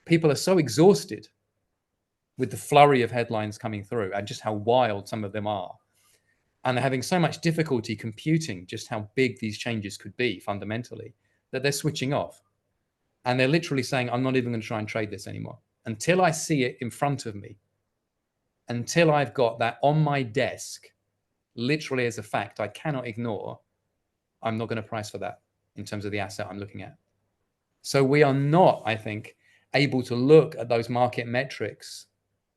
People are so exhausted with the flurry of headlines coming through and just how wild some of them are. And they're having so much difficulty computing just how big these changes could be fundamentally that they're switching off. And they're literally saying, I'm not even going to try and trade this anymore until I see it in front of me, until I've got that on my desk, literally as a fact I cannot ignore. I'm not going to price for that in terms of the asset I'm looking at. So we are not, I think, able to look at those market metrics,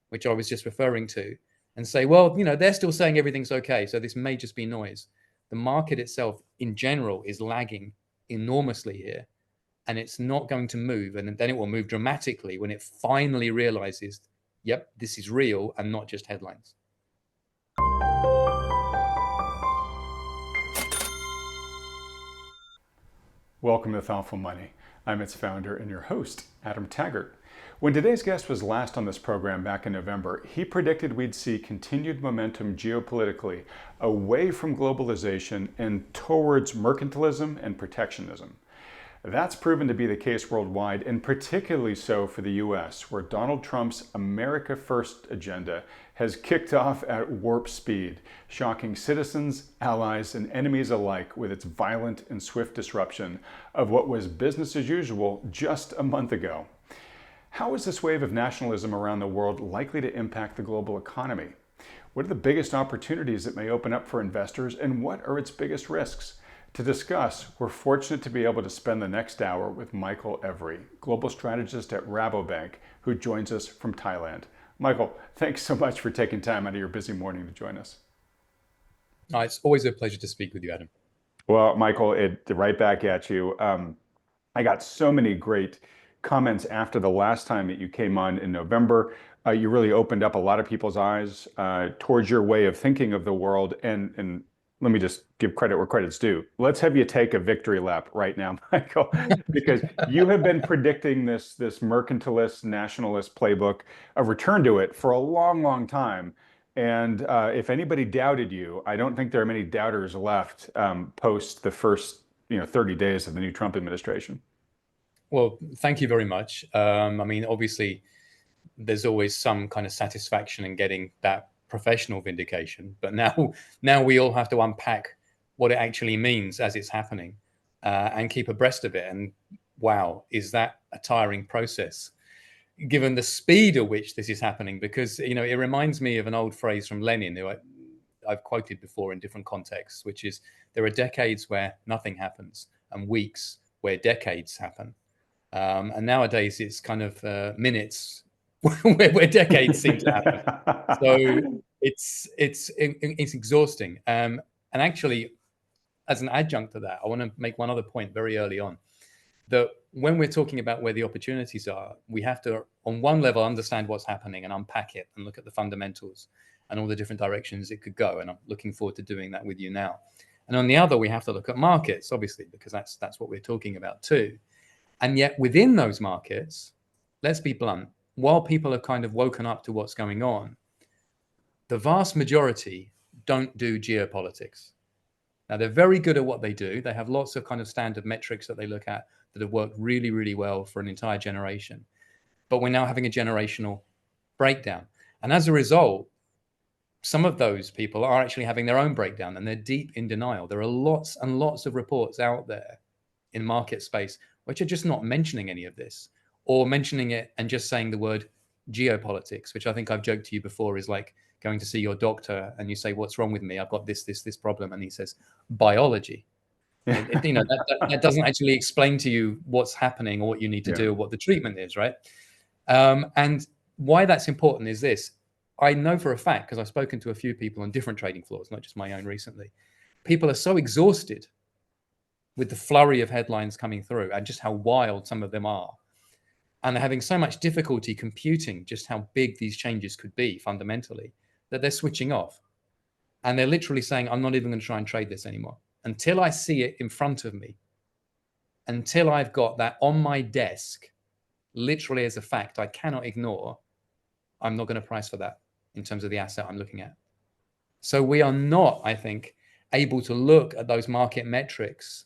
which I was just referring to, and say, well, they're still saying everything's okay, so this may just be noise. The market itself in general is lagging enormously here, and it's not going to move. And then it will move dramatically when it finally realizes, yep, this is real and not just headlines. Welcome to Thoughtful Money. I'm its founder and your host, Adam Taggart. When today's guest was last on this program back in November, he predicted we'd see continued momentum geopolitically away from globalization and towards mercantilism and protectionism. That's proven to be the case worldwide, and particularly so for the US, where Donald Trump's America First agenda has kicked off at warp speed, shocking citizens, allies, and enemies alike with its violent and swift disruption of what was business as usual just a month ago. How is this wave of nationalism around the world likely to impact the global economy? What are the biggest opportunities it may open up for investors, and what are its biggest risks? To discuss, we're fortunate to be able to spend the next hour with Michael Every, global strategist at Rabobank, who joins us from Thailand. Michael, thanks so much for taking time out of your busy morning to join us. It's always a pleasure to speak with you, Adam. Well, Michael, right back at you. I got so many great comments after the last time that you came on in November. You really opened up a lot of people's eyes towards your way of thinking of the world. And let me just give credit where credit's due. Let's have you take a victory lap right now, Michael, because you have been predicting this mercantilist, nationalist playbook, a return to it for a long, long time. And if anybody doubted you, I don't think there are many doubters left post the first 30 days of the new Trump administration. Well, thank you very much. Obviously, there's always some kind of satisfaction in getting that professional vindication, but now we all have to unpack what it actually means as it's happening and keep abreast of it. And wow, is that a tiring process, given the speed at which this is happening? Because it reminds me of an old phrase from Lenin, who I've quoted before in different contexts, which is, there are decades where nothing happens and weeks where decades happen. And nowadays it's kind of minutes where decades seem to happen. So it's exhausting. And actually, as an adjunct to that, I want to make one other point very early on, that when we're talking about where the opportunities are, we have to, on one level, understand what's happening and unpack it and look at the fundamentals and all the different directions it could go. And I'm looking forward to doing that with you now. And on the other, we have to look at markets, obviously, because that's what we're talking about too. And yet within those markets, let's be blunt, while people have kind of woken up to what's going on, the vast majority don't do geopolitics. Now, they're very good at what they do. They have lots of kind of standard metrics that they look at that have worked really, really well for an entire generation. But we're now having a generational breakdown. And as a result, some of those people are actually having their own breakdown, and they're deep in denial. There are lots and lots of reports out there in market space which are just not mentioning any of this, or mentioning it and just saying the word geopolitics, which I think I've joked to you before is like going to see your doctor and you say, what's wrong with me? I've got this problem. And he says, biology. That doesn't actually explain to you what's happening or what you need to do or what the treatment is, right? And why that's important is this. I know for a fact, because I've spoken to a few people on different trading floors, not just my own recently, people are so exhausted with the flurry of headlines coming through and just how wild some of them are. And they're having so much difficulty computing just how big these changes could be fundamentally that they're switching off. And they're literally saying, I'm not even going to try and trade this anymore until I see it in front of me, until I've got that on my desk, literally as a fact I cannot ignore. I'm not going to price for that in terms of the asset I'm looking at. So we are not, I think, able to look at those market metrics,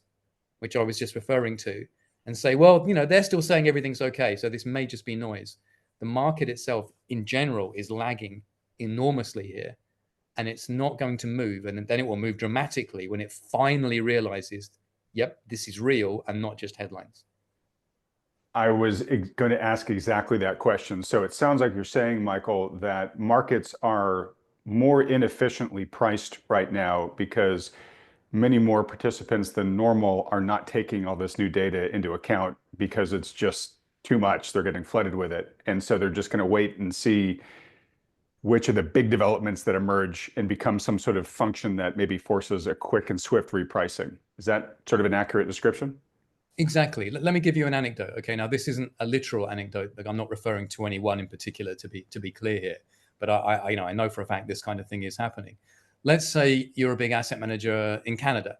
which I was just referring to, and say, well, they're still saying everything's okay, so this may just be noise. The market itself in general is lagging enormously here, and it's not going to move. And then it will move dramatically when it finally realizes, yep, this is real and not just headlines. I was going to ask exactly that question. So it sounds like you're saying, Michael, that markets are more inefficiently priced right now because many more participants than normal are not taking all this new data into account because it's just too much. They're getting flooded with it. And so they're just going to wait and see which are the big developments that emerge and become some sort of function that maybe forces a quick and swift repricing. Is that sort of an accurate description? Exactly. Let me give you an anecdote. Okay, now this isn't a literal anecdote. Like, I'm not referring to anyone in particular, to be clear here, but I know for a fact this kind of thing is happening. Let's say you're a big asset manager in Canada,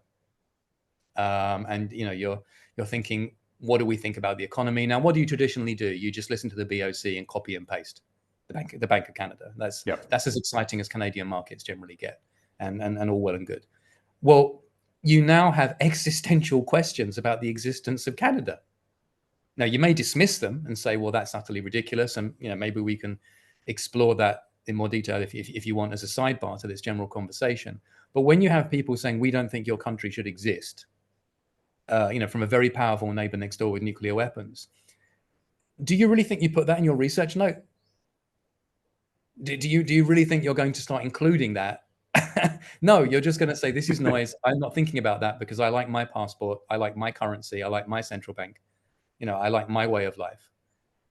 and you're thinking, what do we think about the economy now? What do you traditionally do? You just listen to the BOC and copy and paste the Bank of Canada. That's as exciting as Canadian markets generally get, and all well and good. Well, you now have existential questions about the existence of Canada. Now, you may dismiss them and say, well, that's utterly ridiculous. And maybe we can explore that in more detail if you want, as a sidebar to this general conversation. But when you have people saying, we don't think your country should exist, from a very powerful neighbor next door with nuclear weapons, do you really think you put that in your research note? Do you really think you're going to start including that? No, you're just going to say, this is noise. I'm not thinking about that because I like my passport. I like my currency. I like my central bank. I like my way of life.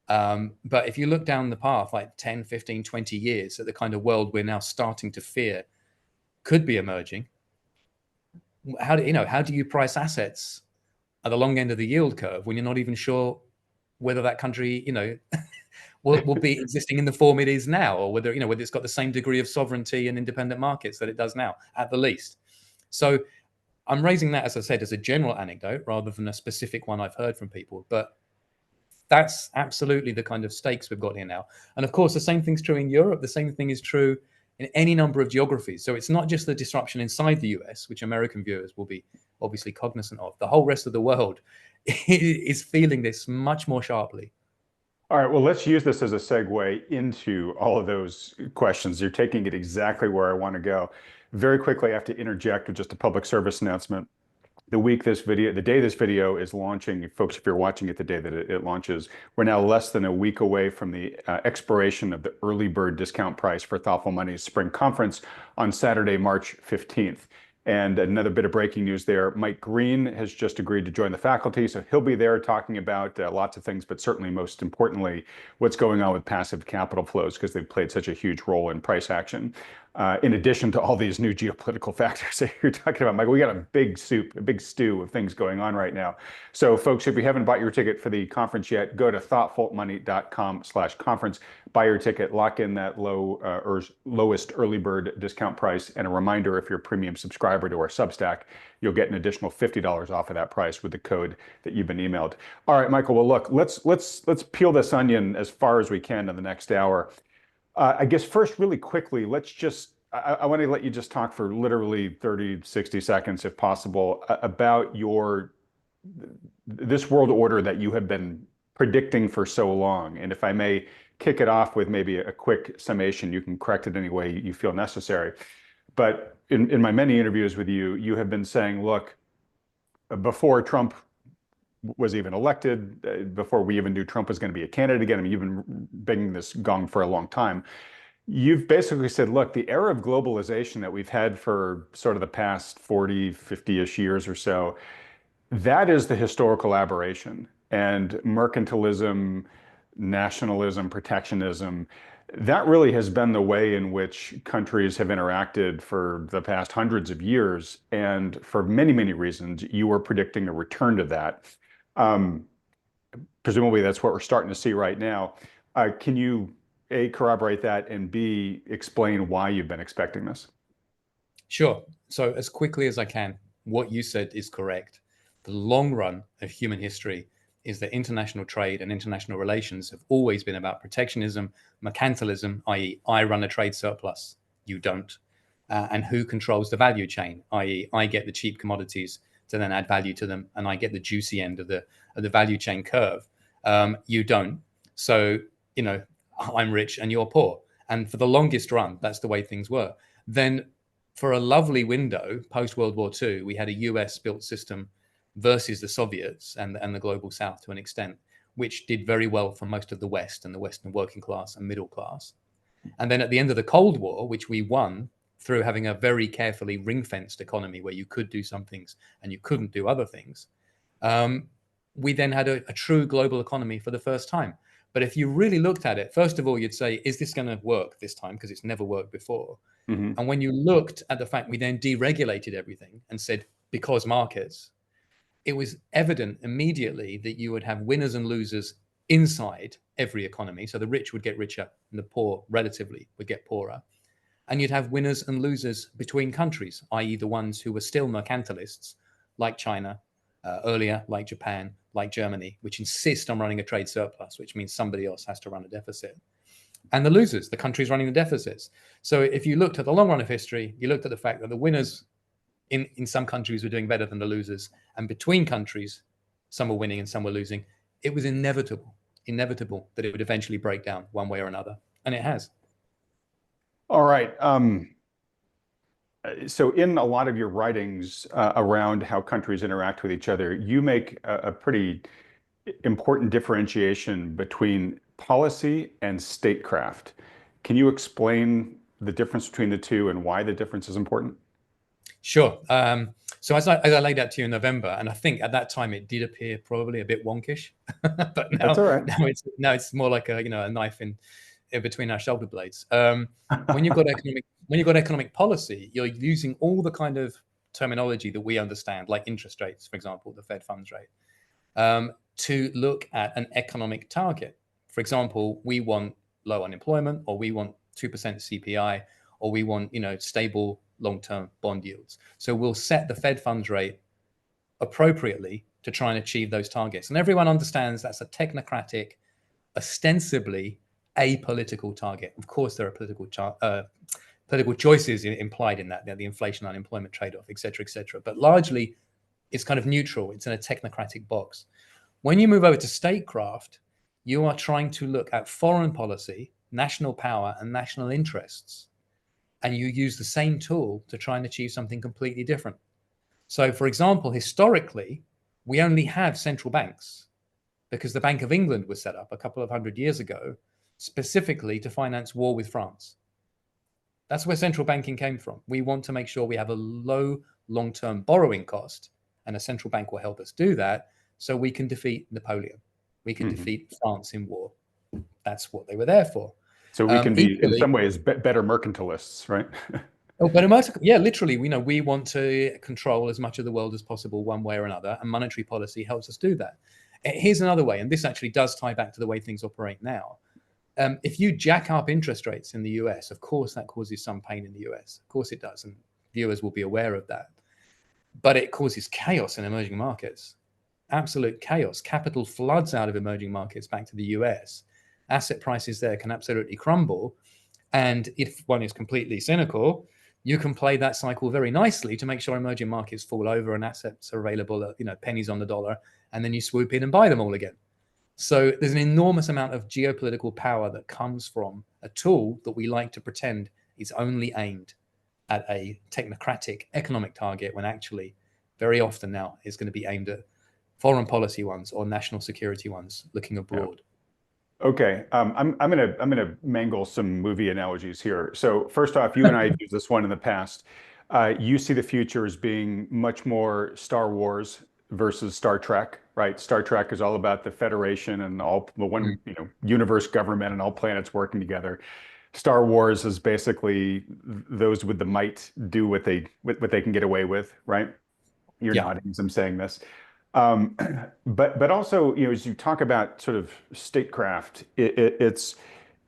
But if you look down the path, like 10, 15, 20 years at the kind of world we're now starting to fear could be emerging, how do you price assets at the long end of the yield curve when you're not even sure whether that country, will be existing in the form it is now, or whether it's got the same degree of sovereignty and independent markets that it does now, at the least. So I'm raising that, as I said, as a general anecdote rather than a specific one I've heard from people. But that's absolutely the kind of stakes we've got here now. And of course, the same thing's true in Europe. The same thing is true in any number of geographies. So it's not just the disruption inside the US, which American viewers will be obviously cognizant of. The whole rest of the world is feeling this much more sharply. All right, well, let's use this as a segue into all of those questions. You're taking it exactly where I want to go. Very quickly, I have to interject with just a public service announcement. The day this video is launching, folks, if you're watching it the day that it launches, we're now less than a week away from the expiration of the early bird discount price for Thoughtful Money's spring conference on Saturday, March 15th. And another bit of breaking news there, Mike Green has just agreed to join the faculty. So he'll be there talking about lots of things, but certainly most importantly, what's going on with passive capital flows, because they've played such a huge role in price action. In addition to all these new geopolitical factors that you're talking about, Michael, we got a big stew of things going on right now. So folks, if you haven't bought your ticket for the conference yet, go to thoughtfulmoney.com/conference, buy your ticket, lock in that lowest early bird discount price. And a reminder, if you're a premium subscriber to our Substack, you'll get an additional $50 off of that price with the code that you've been emailed. All right, Michael, well, look, let's peel this onion as far as we can in the next hour. I guess first, really quickly, I want to let you just talk for literally 30, 60 seconds, if possible, about this world order that you have been predicting for so long. And if I may kick it off with maybe a quick summation, you can correct it any way you feel necessary. But in my many interviews with you, you have been saying, look, before Trump was even elected, before we even knew Trump was going to be a candidate again, I mean, you've been banging this gong for a long time. You've basically said, look, the era of globalization that we've had for sort of the past 40, 50-ish years or so, that is the historical aberration. And mercantilism, nationalism, protectionism, that really has been the way in which countries have interacted for the past hundreds of years. And for many, many reasons, you were predicting a return to that. Presumably that's what we're starting to see right now. Can you, A, corroborate that, and B, explain why you've been expecting this? Sure. So as quickly as I can, what you said is correct. The long run of human history is that international trade and international relations have always been about protectionism, mercantilism, i.e. I run a trade surplus, you don't. And who controls the value chain, i.e. I get the cheap commodities to then add value to them, and I get the juicy end of the value chain curve. You don't. So, I'm rich and you're poor. And for the longest run, that's the way things were. Then for a lovely window post World War II, we had a US built system versus the Soviets and the global South to an extent, which did very well for most of the West and the Western working class and middle class. And then at the end of the Cold War, which we won through having a very carefully ring-fenced economy where you could do some things and you couldn't do other things, we then had a true global economy for the first time. But if you really looked at it, first of all, you'd say, is this going to work this time? Because it's never worked before. Mm-hmm. And when you looked at the fact we then deregulated everything and said, because markets, it was evident immediately that you would have winners and losers inside every economy. So the rich would get richer and the poor relatively would get poorer. And you'd have winners and losers between countries, i.e. the ones who were still mercantilists, like China, earlier, like Japan, like Germany, which insist on running a trade surplus, which means somebody else has to run a deficit. And the losers, the countries running the deficits. So if you looked at the long run of history, you looked at the fact that the winners in some countries were doing better than the losers, and between countries, some were winning and some were losing. It was inevitable that it would eventually break down one way or another, and it has. All right. So in a lot of your writings around how countries interact with each other, you make a pretty important differentiation between policy and statecraft. Can you explain the difference between the two and why the difference is important? Sure. So as I laid out to you in November, and I think at that time it did appear probably a bit wonkish, but now, that's all right. now it's more like a knife in between our shoulder blades. When you've got economic policy, you're using all the kind of terminology that we understand, like interest rates, for example, the Fed funds rate, to look at an economic target. For example, we want low unemployment, or we want 2% CPI, or we want stable long-term bond yields. So we'll set the Fed funds rate appropriately to try and achieve those targets. And everyone understands that's a technocratic, ostensibly apolitical target. Of course, there are political choices implied in that, the inflation unemployment trade-off, et cetera, but largely it's kind of neutral. It's in a technocratic box. When you move over to statecraft, you are trying to look at foreign policy, national power, and national interests, and you use the same tool to try and achieve something completely different. So, for example, historically, we only have central banks because the Bank of England was set up a couple of 100 years ago specifically to finance war with France. That's where central banking came from. We want to make sure we have a low long-term borrowing cost, and a central bank will help us do that so we can defeat Napoleon. We can defeat France in war. That's what they were there for. So we can be, in some ways, better mercantilists, right? Yeah, literally, we want to control as much of the world as possible one way or another, and monetary policy helps us do that. Here's another way, and this actually does tie back to the way things operate now. If you jack up interest rates in the US, of course, that causes some pain in the US. Of course it does, and viewers will be aware of that. But it causes chaos in emerging markets, absolute chaos. Capital floods out of emerging markets back to the US. Asset prices there can absolutely crumble. And if one is completely cynical, you can play that cycle very nicely to make sure emerging markets fall over and assets are available at pennies on the dollar, and then you swoop in and buy them all again. So there's an enormous amount of geopolitical power that comes from a tool that we like to pretend is only aimed at a technocratic economic target, when actually very often now is going to be aimed at foreign policy ones or national security ones looking abroad. Yeah. Okay, I'm gonna mangle some movie analogies here. So first off, you and I have used this one in the past. You see the future as being much more Star Wars versus Star Trek, right? Star Trek is all about the Federation and all the one universe government and all planets working together. Star Wars is basically those with the might do what they can get away with, right? You're nodding as I'm saying this. But also, as you talk about sort of statecraft, it's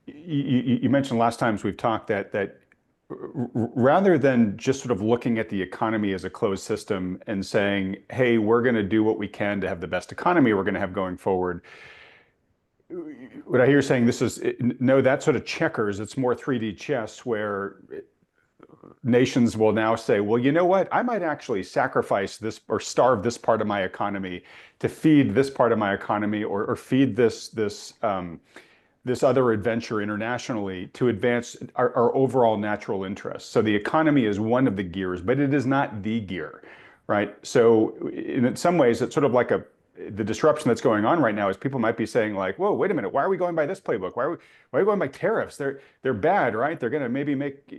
you mentioned last times we've talked that rather than just sort of looking at the economy as a closed system and saying, hey, we're going to do what we can to have the best economy we're going to have going forward. What I hear you saying, this is no, that sort of checkers. It's more 3D chess, where nations will now say, well, you know what? I might actually sacrifice this or starve this part of my economy to feed this part of my economy, or feed this other adventure internationally to advance our overall natural interests. So the economy is one of the gears, but it is not the gear, right? So in some ways, it's sort of like the disruption that's going on right now is people might be saying like, whoa, wait a minute, why are we going by this playbook? Why are we going by tariffs? They're bad, right? They're going to maybe make,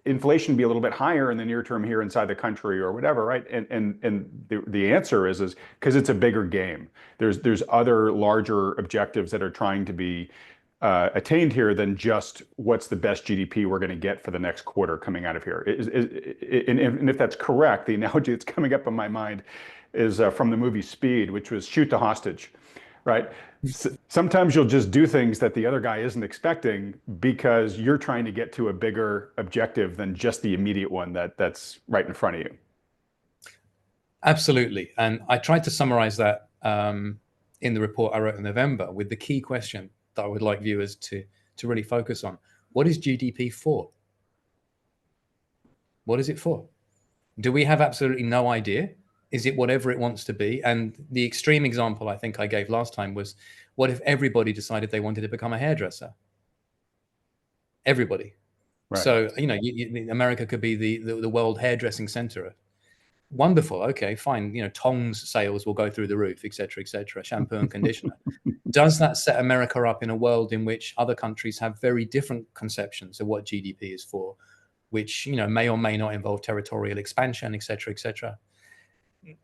inflation be a little bit higher in the near term here inside the country or whatever, right? And the answer is because it's a bigger game. There's other larger objectives that are trying to be attained here than just what's the best GDP we're going to get for the next quarter coming out of here. And if that's correct, the analogy that's coming up in my mind is from the movie Speed, which was shoot the hostage, right? Sometimes you'll just do things that the other guy isn't expecting because you're trying to get to a bigger objective than just the immediate one that's right in front of you. Absolutely. And I tried to summarize that in the report I wrote in November with the key question that I would like viewers to really focus on. What is GDP for? What is it for? Do we have absolutely no idea? Is it whatever it wants to be? And the extreme example I think I gave last time was, what if everybody decided they wanted to become a hairdresser? Everybody. Right. So, America could be the world hairdressing center. Wonderful. Okay, fine. Tongs sales will go through the roof, et cetera, shampoo and conditioner. Does that set America up in a world in which other countries have very different conceptions of what GDP is for, which, may or may not involve territorial expansion, et cetera?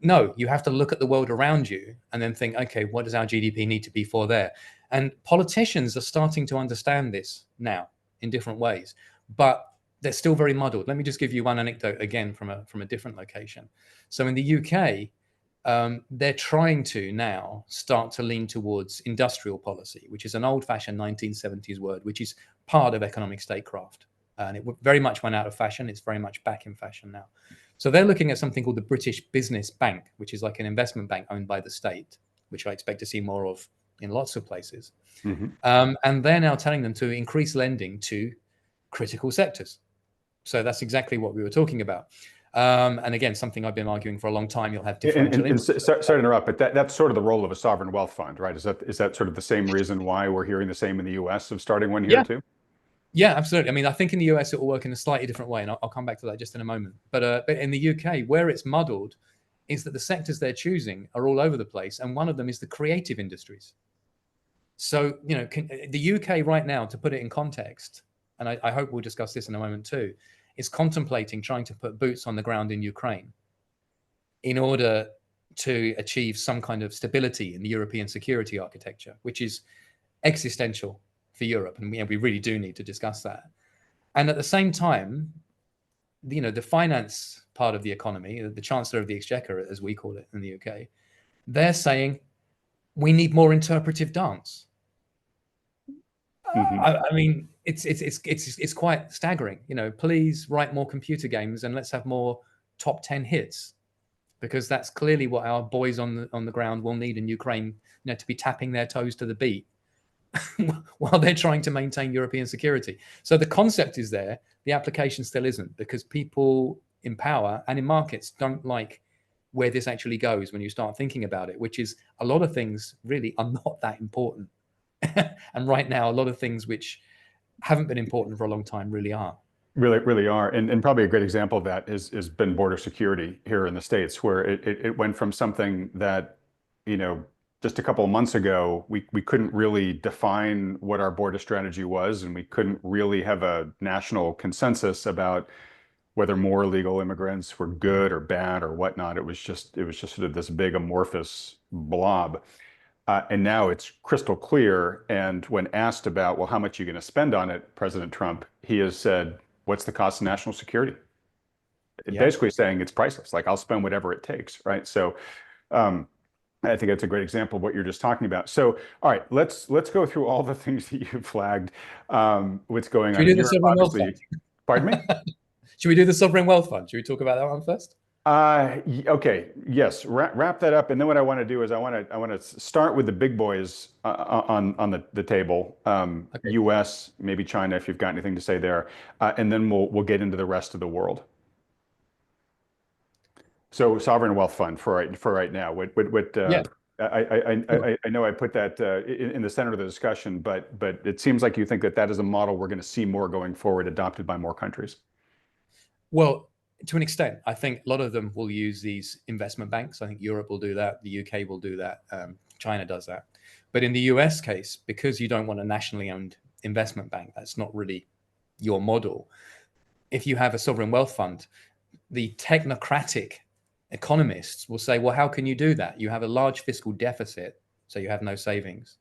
No, you have to look at the world around you and then think, okay, what does our GDP need to be for there? And politicians are starting to understand this now in different ways, but they're still very muddled. Let me just give you one anecdote again from a different location. So in the UK, they're trying to now start to lean towards industrial policy, which is an old-fashioned 1970s word, which is part of economic statecraft. And it very much went out of fashion. It's very much back in fashion now. So they're looking at something called the British Business Bank, which is like an investment bank owned by the state, which I expect to see more of in lots of places. Mm-hmm. And they're now telling them to increase lending to critical sectors. So that's exactly what we were talking about. And again, something I've been arguing for a long time. You'll have differential. Sorry to interrupt, but that's sort of the role of a sovereign wealth fund, right? Is that sort of the same reason why we're hearing the same in the US of starting one here too? Yeah, absolutely. I mean, I think in the US it will work in a slightly different way, and I'll come back to that just in a moment. But in the UK, where it's muddled is that the sectors they're choosing are all over the place, and one of them is the creative industries. So, the UK right now, to put it in context, and I hope we'll discuss this in a moment too, is contemplating trying to put boots on the ground in Ukraine in order to achieve some kind of stability in the European security architecture, which is existential for Europe, and we really do need to discuss that. And at the same time, the finance part of the economy, the Chancellor of the Exchequer, as we call it in the UK, they're saying we need more interpretive dance. Mm-hmm. I mean, it's quite staggering. Please write more computer games and let's have more top 10 hits, because that's clearly what our boys on the ground will need in Ukraine, to be tapping their toes to the beat while they're trying to maintain European security. So the concept is there, the application still isn't, because people in power and in markets don't like where this actually goes when you start thinking about it, which is a lot of things really are not that important. And right now, a lot of things which haven't been important for a long time really are. Really are. And probably a great example of that has been border security here in the States, where it went from something that, just a couple of months ago, we couldn't really define what our border strategy was, and we couldn't really have a national consensus about whether more illegal immigrants were good or bad or whatnot. It was just sort of this big amorphous blob. And now it's crystal clear. And when asked about, well, how much are you going to spend on it, President Trump, he has said, what's the cost of national security? Basically saying it's priceless. Like, I'll spend whatever it takes, right? So I think that's a great example of what you're just talking about. So, all right, let's go through all the things that you flagged. What's going on? Should we do the sovereign wealth fund? Pardon me? Should we do the sovereign wealth fund? Should we talk about that one first? Okay, yes, wrap that up. And then what I want to do is I want to start with the big boys on the table. Okay. U.S., maybe China, if you've got anything to say there, and then we'll get into the rest of the world. So sovereign wealth fund for right now. What Yeah. Sure. I know I put that in the center of the discussion, but it seems like you think that that is a model we're going to see more going forward, adopted by more countries. Well, to an extent, I think a lot of them will use these investment banks. I think Europe will do that. The UK will do that. China does that. But in the US case, because you don't want a nationally owned investment bank, that's not really your model. If you have a sovereign wealth fund, the technocratic economists will say, well, how can you do that? You have a large fiscal deficit, so you have no savings.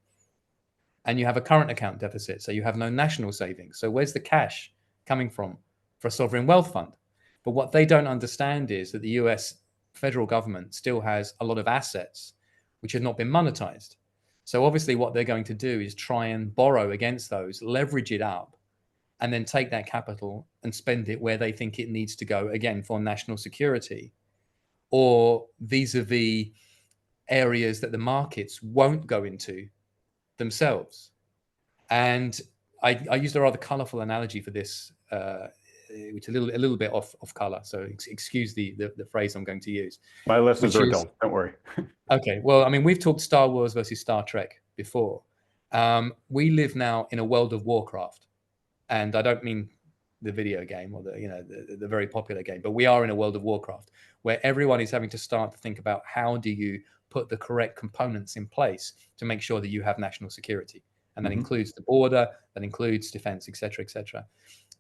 And you have a current account deficit, so you have no national savings. So where's the cash coming from for a sovereign wealth fund? But what they don't understand is that the US federal government still has a lot of assets which have not been monetized. So obviously, what they're going to do is try and borrow against those, leverage it up, and then take that capital and spend it where they think it needs to go, again, for national security or vis-a-vis areas that the markets won't go into themselves. And I used a rather colorful analogy for this, which is a little bit off color. So excuse the phrase I'm going to use, My listeners which are is adults, don't worry. okay. Well, I mean, we've talked Star Wars versus Star Trek before. We live now in a world of Warcraft, and I don't mean the video game or the very popular game, but we are in a world of Warcraft where everyone is having to start to think about how do you put the correct components in place to make sure that you have national security, and that Hmm. includes the border, that includes defense, etc., etc.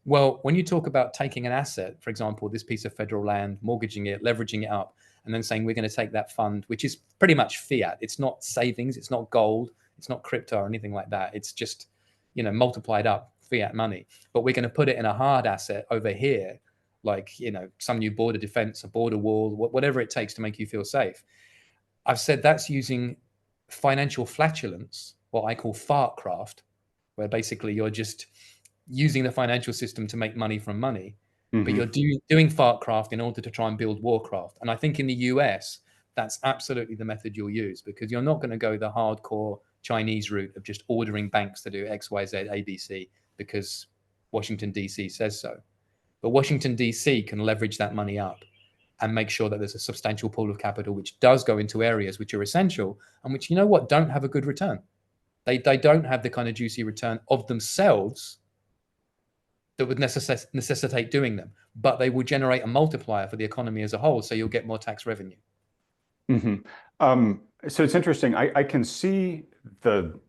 Well, when you talk about taking an asset, for example, this piece of federal land, mortgaging it, leveraging it up, and then saying we're going to take that fund, which is pretty much fiat. It's not savings, it's not gold, it's not crypto or anything like that. It's just, multiplied up fiat money. But we're going to put it in a hard asset over here, like, some new border defense, a border wall, whatever it takes to make you feel safe. I've said that's using financial flatulence, what I call fartcraft, where basically you're just using the financial system to make money from money, but Hmm. you're doing fartcraft in order to try and build warcraft. And I think in the US, that's absolutely the method you'll use, because you're not going to go the hardcore Chinese route of just ordering banks to do X, Y, Z, A, B, C, because Washington, D.C. says so. But Washington, D.C. can leverage that money up and make sure that there's a substantial pool of capital which does go into areas which are essential and which, don't have a good return. They don't have the kind of juicy return of themselves that would necessitate doing them, but they will generate a multiplier for the economy as a whole, so you'll get more tax revenue. Hmm. So it's interesting. I can see the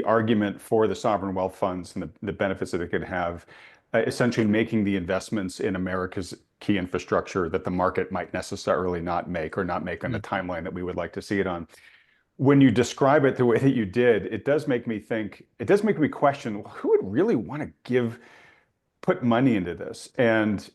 argument for the sovereign wealth funds and the benefits that it could have, essentially making the investments in America's key infrastructure that the market might necessarily not make or not make on the Mm. timeline that we would like to see it on. When you describe it the way that you did, it does make me think, it does make me question, well, who would really want to put money into this? And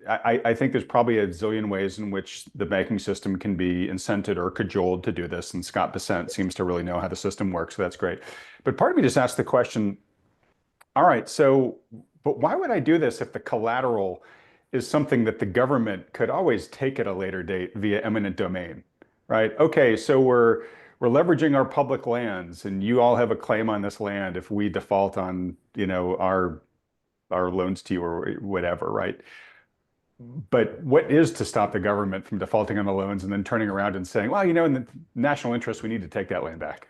I think there's probably a zillion ways in which the banking system can be incented or cajoled to do this. And Scott Bessent seems to really know how the system works, so that's great. But part of me just asked the question, all right, so, but why would I do this if the collateral is something that the government could always take at a later date via eminent domain, right? Okay, so we're leveraging our public lands, and you all have a claim on this land if we default on, our loans to you or whatever, right? But what is to stop the government from defaulting on the loans and then turning around and saying, well, in the national interest, we need to take that land back?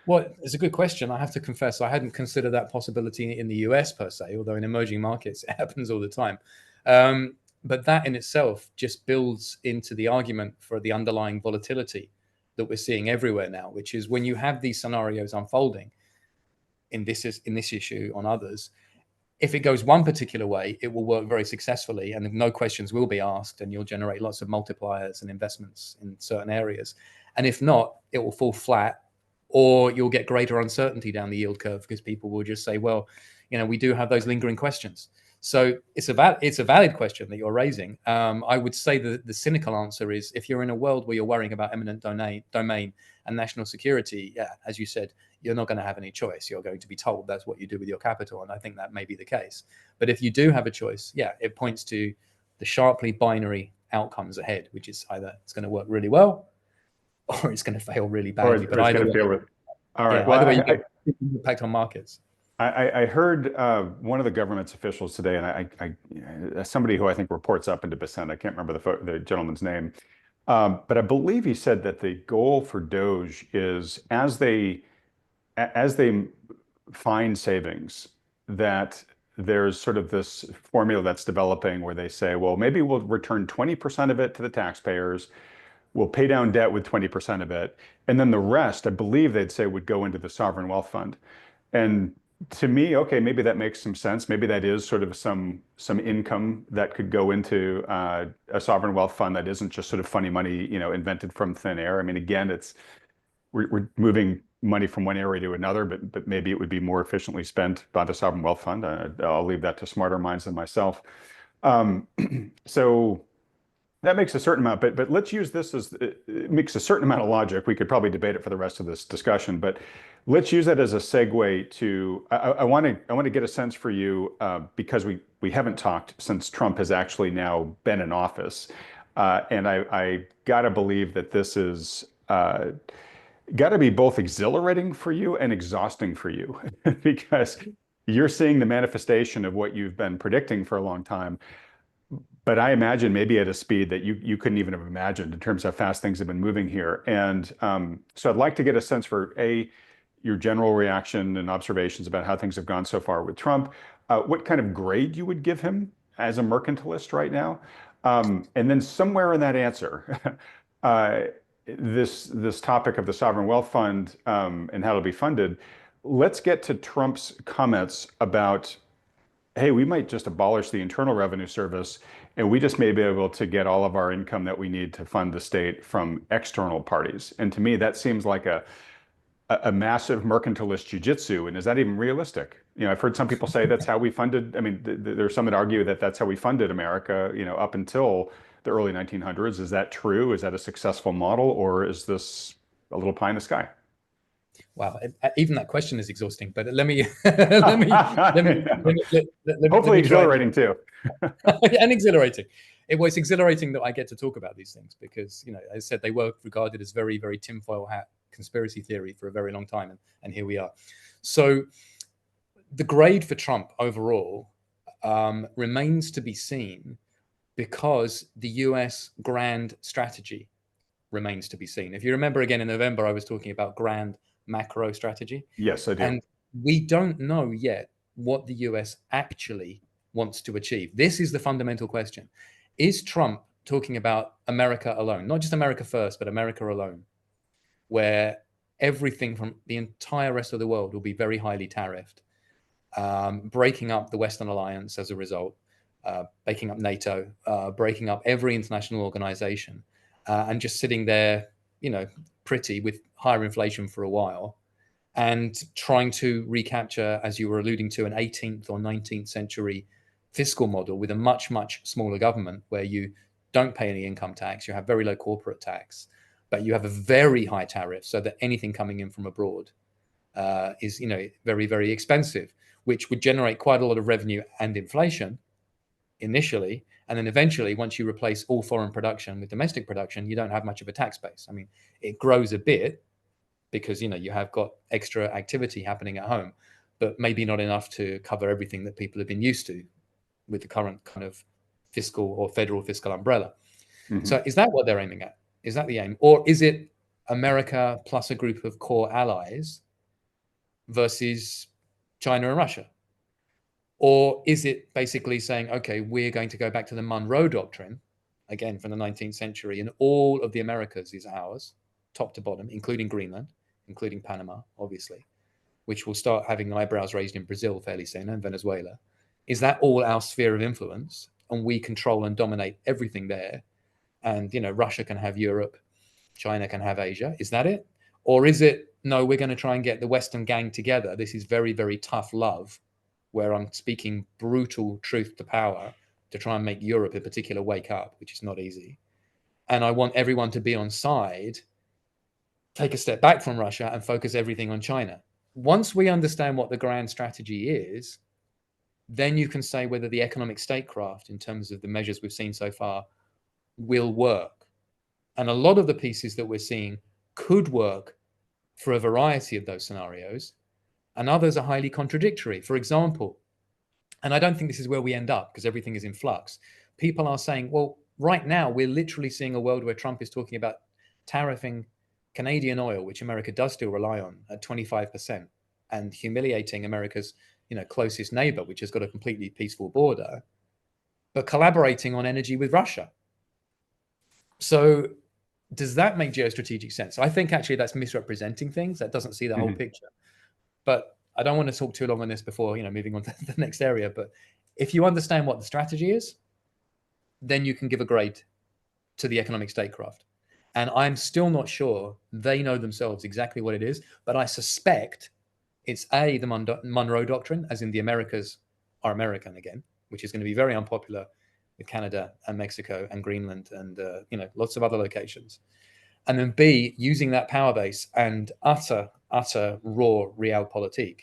Well, it's a good question. I have to confess, I hadn't considered that possibility in the US per se, although in emerging markets it happens all the time. But that in itself just builds into the argument for the underlying volatility that we're seeing everywhere now, which is when you have these scenarios unfolding in this issue on others, if it goes one particular way, it will work very successfully and no questions will be asked and you'll generate lots of multipliers and investments in certain areas. And if not, it will fall flat or you'll get greater uncertainty down the yield curve because people will just say, well, we do have those lingering questions. So it's a valid question that you're raising. I would say that the cynical answer is if you're in a world where you're worrying about eminent domain and national security, yeah, as you said, you're not going to have any choice. You're going to be told that's what you do with your capital. And I think that may be the case. But if you do have a choice, yeah, it points to the sharply binary outcomes ahead, which is either it's going to work really well or it's going to fail really badly. But either way, all right. Yeah, Well, either way, you get impact on markets. I heard one of the government's officials today, and somebody who I think reports up into Bessent, I can't remember the gentleman's name, but I believe he said that the goal for Doge is as they find savings, that there's sort of this formula that's developing where they say, well, maybe we'll return 20% of it to the taxpayers. We'll pay down debt with 20% of it. And then the rest, I believe they'd say, would go into the sovereign wealth fund. And to me, okay, maybe that makes some sense. Maybe that is sort of some income that could go into a sovereign wealth fund that isn't just sort of funny money, invented from thin air. I mean, again, we're moving money from one area to another, but maybe it would be more efficiently spent by the sovereign wealth fund. I'll leave that to smarter minds than myself. So that makes a certain amount, but let's use this as it makes a certain amount of logic. We could probably debate it for the rest of this discussion, but let's use that as a segue to. I want to get a sense for you because we haven't talked since Trump has actually now been in office, and I gotta believe that this is. Got to be both exhilarating for you and exhausting for you because you're seeing the manifestation of what you've been predicting for a long time. But I imagine maybe at a speed that you couldn't even have imagined in terms of how fast things have been moving here. And so I'd like to get a sense for your general reaction and observations about how things have gone so far with Trump, what kind of grade you would give him as a mercantilist right now. And then somewhere in that answer, this topic of the sovereign wealth fund and how it'll be funded, let's get to Trump's comments about, hey, we might just abolish the Internal Revenue Service and we just may be able to get all of our income that we need to fund the state from external parties. And to me, that seems like a massive mercantilist jujitsu. And is that even realistic? I've heard some people say that's how we funded. I mean, there's some that argue that that's how we funded America, up until the early 1900s. Is that true? Is that a successful model, or is this a little pie in the sky? Wow, even that question is exhausting. But let me hopefully exhilarating too, and exhilarating. It's exhilarating that I get to talk about these things because, as I said, they were regarded as very, very tinfoil hat conspiracy theory for a very long time, and here we are. So the grade for Trump overall remains to be seen, because the US grand strategy remains to be seen. If you remember, again, in November, I was talking about grand macro strategy. Yes, I do. And we don't know yet what the US actually wants to achieve. This is the fundamental question. Is Trump talking about America alone? Not just America first, but America alone, where everything from the entire rest of the world will be very highly tariffed, breaking up the Western alliance as a result, breaking up NATO, breaking up every international organization, and just sitting there, pretty with higher inflation for a while, and trying to recapture, as you were alluding to, an 18th or 19th century fiscal model with a much, much smaller government where you don't pay any income tax, you have very low corporate tax, but you have a very high tariff so that anything coming in from abroad is, very, very expensive, which would generate quite a lot of revenue and inflation initially. And then eventually, once you replace all foreign production with domestic production, you don't have much of a tax base. I mean, it grows a bit because, you have got extra activity happening at home, but maybe not enough to cover everything that people have been used to with the current kind of fiscal or federal fiscal umbrella. Mm-hmm. So is that what they're aiming at? Is that the aim? Or is it America plus a group of core allies versus China and Russia? Or is it basically saying, okay, we're going to go back to the Monroe Doctrine, again from the 19th century, and all of the Americas is ours, top to bottom, including Greenland, including Panama, obviously, which will start having eyebrows raised in Brazil fairly soon, and Venezuela. Is that all our sphere of influence? And we control and dominate everything there. And, Russia can have Europe, China can have Asia. Is that it? Or is it, no, we're going to try and get the Western gang together. This is very, very tough love, where I'm speaking brutal truth to power to try and make Europe in particular wake up, which is not easy. And I want everyone to be on side, take a step back from Russia and focus everything on China. Once we understand what the grand strategy is, then you can say whether the economic statecraft, in terms of the measures we've seen so far, will work. And a lot of the pieces that we're seeing could work for a variety of those scenarios, and others are highly contradictory. For example, and I don't think this is where we end up because everything is in flux, people are saying, well, right now we're literally seeing a world where Trump is talking about tariffing Canadian oil, which America does still rely on, at 25%, and humiliating America's closest neighbor, which has got a completely peaceful border, but collaborating on energy with Russia. So does that make geostrategic sense? I think actually that's misrepresenting things. That doesn't see the whole picture. But I don't want to talk too long on this before moving on to the next area. But if you understand what the strategy is, then you can give a grade to the economic statecraft. And I'm still not sure they know themselves exactly what it is, but I suspect it's the Monroe Doctrine, as in the Americas are American again, which is going to be very unpopular with Canada and Mexico and Greenland and lots of other locations. And then B, using that power base and utter raw realpolitik,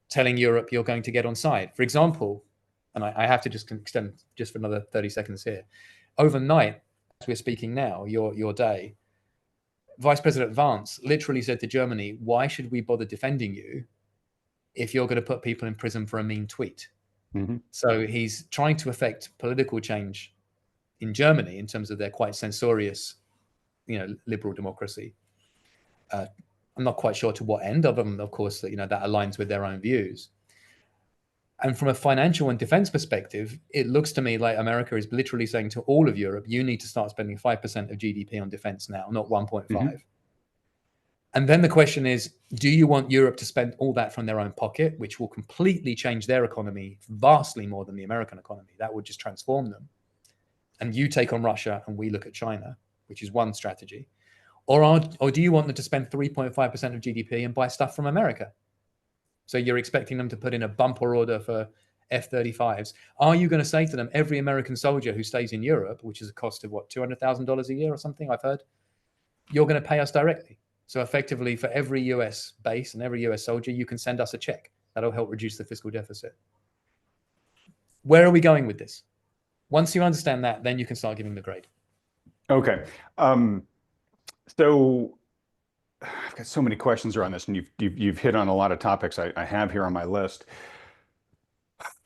telling Europe you're going to get on side. For example, and I have to just extend just for another 30 seconds here. Overnight, as we're speaking now, your day, Vice President Vance literally said to Germany, why should we bother defending you if you're going to put people in prison for a mean tweet? So he's trying to affect political change in Germany in terms of their quite censorious, liberal democracy. I'm not quite sure to what end, other than, of course, that that aligns with their own views. And from a financial and defense perspective, it looks to me like America is literally saying to all of Europe, you need to start spending 5% of GDP on defense now, not 1.5. And then the question is, do you want Europe to spend all that from their own pocket, which will completely change their economy vastly more than the American economy? That would just transform them. And you take on Russia and we look at China, which is one strategy. Or do you want them to spend 3.5% of GDP and buy stuff from America? So you're expecting them to put in a bumper order for F-35s. Are you going to say to them, every American soldier who stays in Europe, which is a cost of what, $200,000 a year or something, I've heard, you're going to pay us directly? So effectively, for every US base and every US soldier, you can send us a check. That'll help reduce the fiscal deficit. Where are we going with this? Once you understand that, then you can start giving the grade. Okay. So I've got so many questions around this, and you've hit on a lot of topics I have here on my list.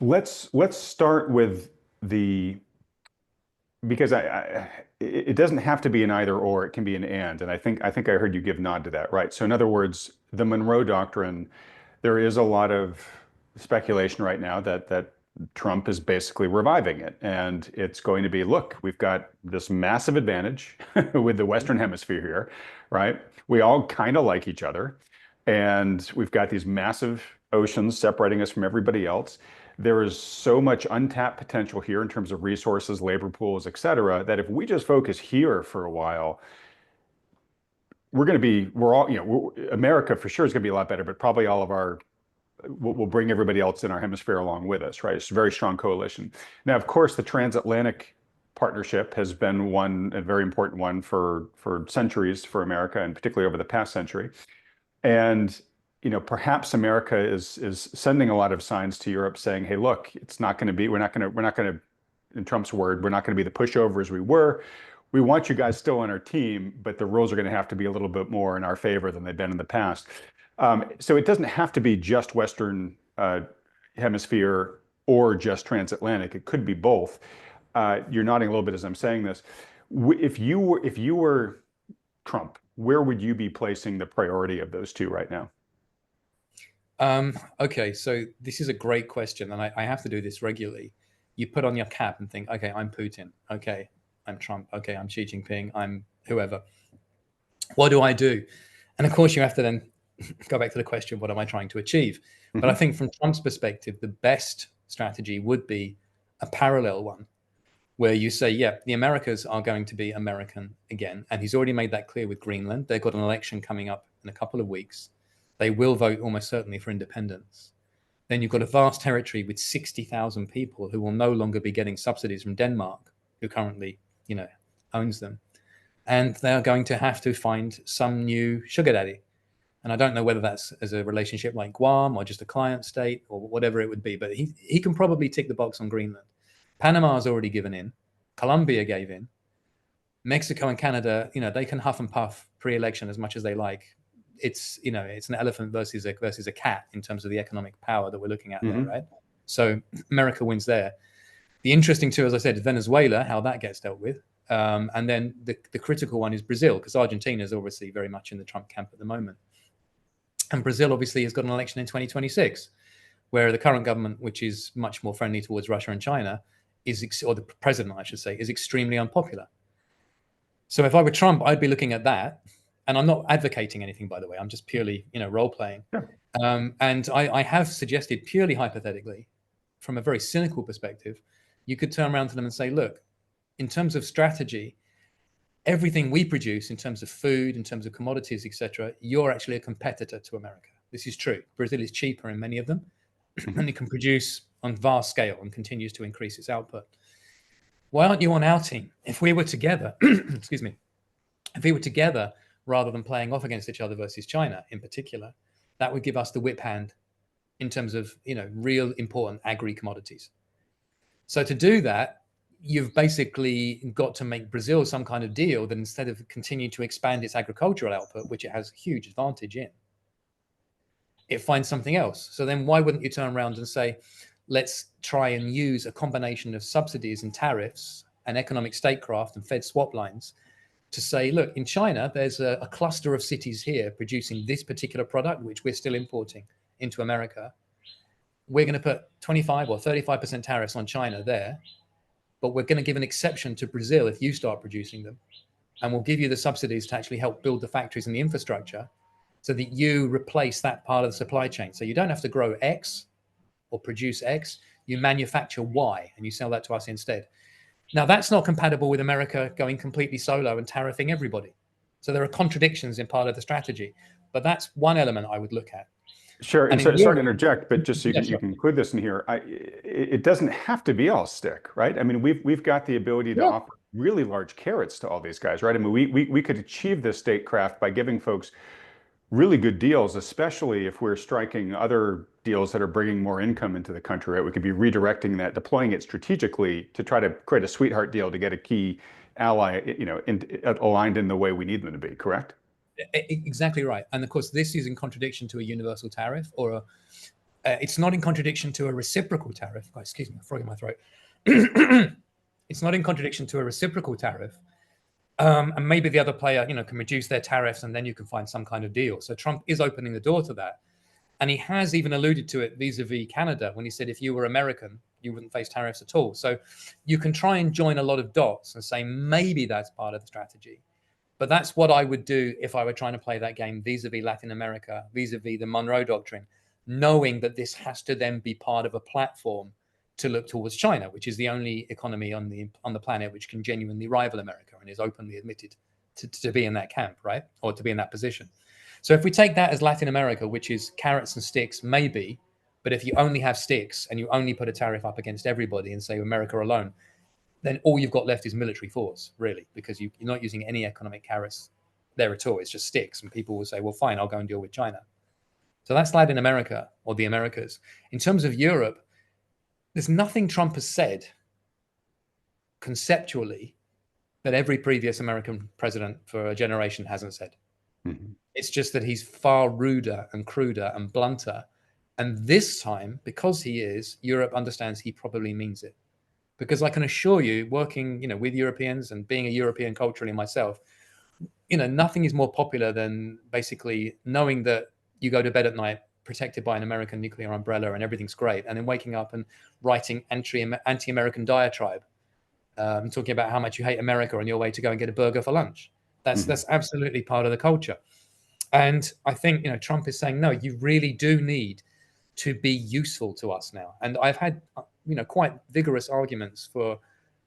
Let's start with because it doesn't have to be an either or, it can be an and I think I heard you give nod to that, right? So in other words, the Monroe Doctrine, there is a lot of speculation right now that Trump is basically reviving it, and it's going to be, look, we've got this massive advantage with the Western Hemisphere here, right? We all kind of like each other, and we've got these massive oceans separating us from everybody else. There is so much untapped potential here in terms of resources, labor pools, et cetera, that if we just focus here for a while, America for sure is going to be a lot better, but probably all of we'll bring everybody else in our hemisphere along with us, right? It's a very strong coalition. Now, of course, the transatlantic partnership has been a very important one for centuries for America, and particularly over the past century. And perhaps America is sending a lot of signs to Europe saying, hey, look, we're not going to, in Trump's word, we're not going to be the pushovers we were. We want you guys still on our team, but the rules are going to have to be a little bit more in our favor than they've been in the past. So it doesn't have to be just Western Hemisphere or just transatlantic. It could be both. You're nodding a little bit as I'm saying this. If you were Trump, where would you be placing the priority of those two right now? Okay, so this is a great question, and I have to do this regularly. You put on your cap and think, okay, I'm Putin. Okay, I'm Trump. Okay, I'm Xi Jinping. I'm whoever. What do I do? And of course, you have to then go back to the question, what am I trying to achieve? But I think from Trump's perspective, the best strategy would be a parallel one, where you say, yeah, the Americas are going to be American again. And he's already made that clear with Greenland. They've got an election coming up in a couple of weeks. They will vote almost certainly for independence. Then you've got a vast territory with 60,000 people who will no longer be getting subsidies from Denmark, who currently, owns them. And they're going to have to find some new sugar daddy. And I don't know whether that's as a relationship like Guam or just a client state or whatever it would be, but he can probably tick the box on Greenland. Panama's already given in. Colombia gave in. Mexico and Canada, they can huff and puff pre-election as much as they like. It's it's an elephant versus a cat in terms of the economic power that we're looking at there, right? So America wins there. The interesting too, as I said, is Venezuela, how that gets dealt with. And then the critical one is Brazil, because Argentina is obviously very much in the Trump camp at the moment. And Brazil obviously has got an election in 2026, where the current government, which is much more friendly towards Russia and China, or the president, I should say, is extremely unpopular. So if I were Trump, I'd be looking at that. And I'm not advocating anything, by the way. I'm just purely, role playing. Yeah. And I have suggested, purely hypothetically, from a very cynical perspective, you could turn around to them and say, look, in terms of strategy, everything we produce in terms of food, in terms of commodities, etc., you're actually a competitor to America. This is true. Brazil is cheaper in many of them, and it can produce on vast scale and continues to increase its output. Why aren't you on our team? If we were together, excuse me, if we were together rather than playing off against each other versus China in particular, that would give us the whip hand in terms of, real important agri-commodities. So to do that, you've basically got to make Brazil some kind of deal that instead of continue to expand its agricultural output, which it has a huge advantage in, it finds something else. So then why wouldn't you turn around and say, let's try and use a combination of subsidies and tariffs and economic statecraft and Fed swap lines to say, look, in China, there's a cluster of cities here producing this particular product, which we're still importing into America. We're going to put 25 or 35% tariffs on China there, but we're going to give an exception to Brazil if you start producing them. And we'll give you the subsidies to actually help build the factories and the infrastructure so that you replace that part of the supply chain. So you don't have to grow X or produce X, you manufacture Y and you sell that to us instead. Now, that's not compatible with America going completely solo and tariffing everybody. So there are contradictions in part of the strategy, but that's one element I would look at. Sure, and so, sorry to interject, but just so you can include this in here, it doesn't have to be all stick, right? I mean, we've got the ability to offer really large carrots to all these guys, right? I mean, we could achieve this statecraft by giving folks really good deals, especially if we're striking other deals that are bringing more income into the country, right? We could be redirecting that, deploying it strategically to try to create a sweetheart deal to get a key ally, aligned in the way we need them to be, correct? Exactly right. And of course, this is in contradiction to a universal tariff, or it's not in contradiction to a reciprocal tariff. Oh, excuse me, I'm frog in my throat. It's not in contradiction to a reciprocal tariff. And maybe the other player, can reduce their tariffs and then you can find some kind of deal. So Trump is opening the door to that. And he has even alluded to it vis-a-vis Canada when he said, if you were American, you wouldn't face tariffs at all. So you can try and join a lot of dots and say, maybe that's part of the strategy. But that's what I would do if I were trying to play that game vis-a-vis Latin America, vis-a-vis the Monroe Doctrine, knowing that this has to then be part of a platform to look towards China, which is the only economy on the planet which can genuinely rival America and is openly admitted to be in that camp, right? Or to be in that position. So if we take that as Latin America, which is carrots and sticks, maybe, but if you only have sticks and you only put a tariff up against everybody and say America alone, then all you've got left is military force, really, because you're not using any economic carrots there at all. It's just sticks. And people will say, well, fine, I'll go and deal with China. So that's Latin America or the Americas. In terms of Europe, there's nothing Trump has said conceptually that every previous American president for a generation hasn't said. Mm-hmm. It's just that he's far ruder and cruder and blunter. And this time, because he is, Europe understands he probably means it. Because I can assure you, working, with Europeans and being a European culturally myself, nothing is more popular than basically knowing that you go to bed at night protected by an American nuclear umbrella and everything's great, and then waking up and writing anti-American diatribe, talking about how much you hate America on your way to go and get a burger for lunch. That's absolutely part of the culture. And I think, Trump is saying, no, you really do need to be useful to us now. And I've had, quite vigorous arguments for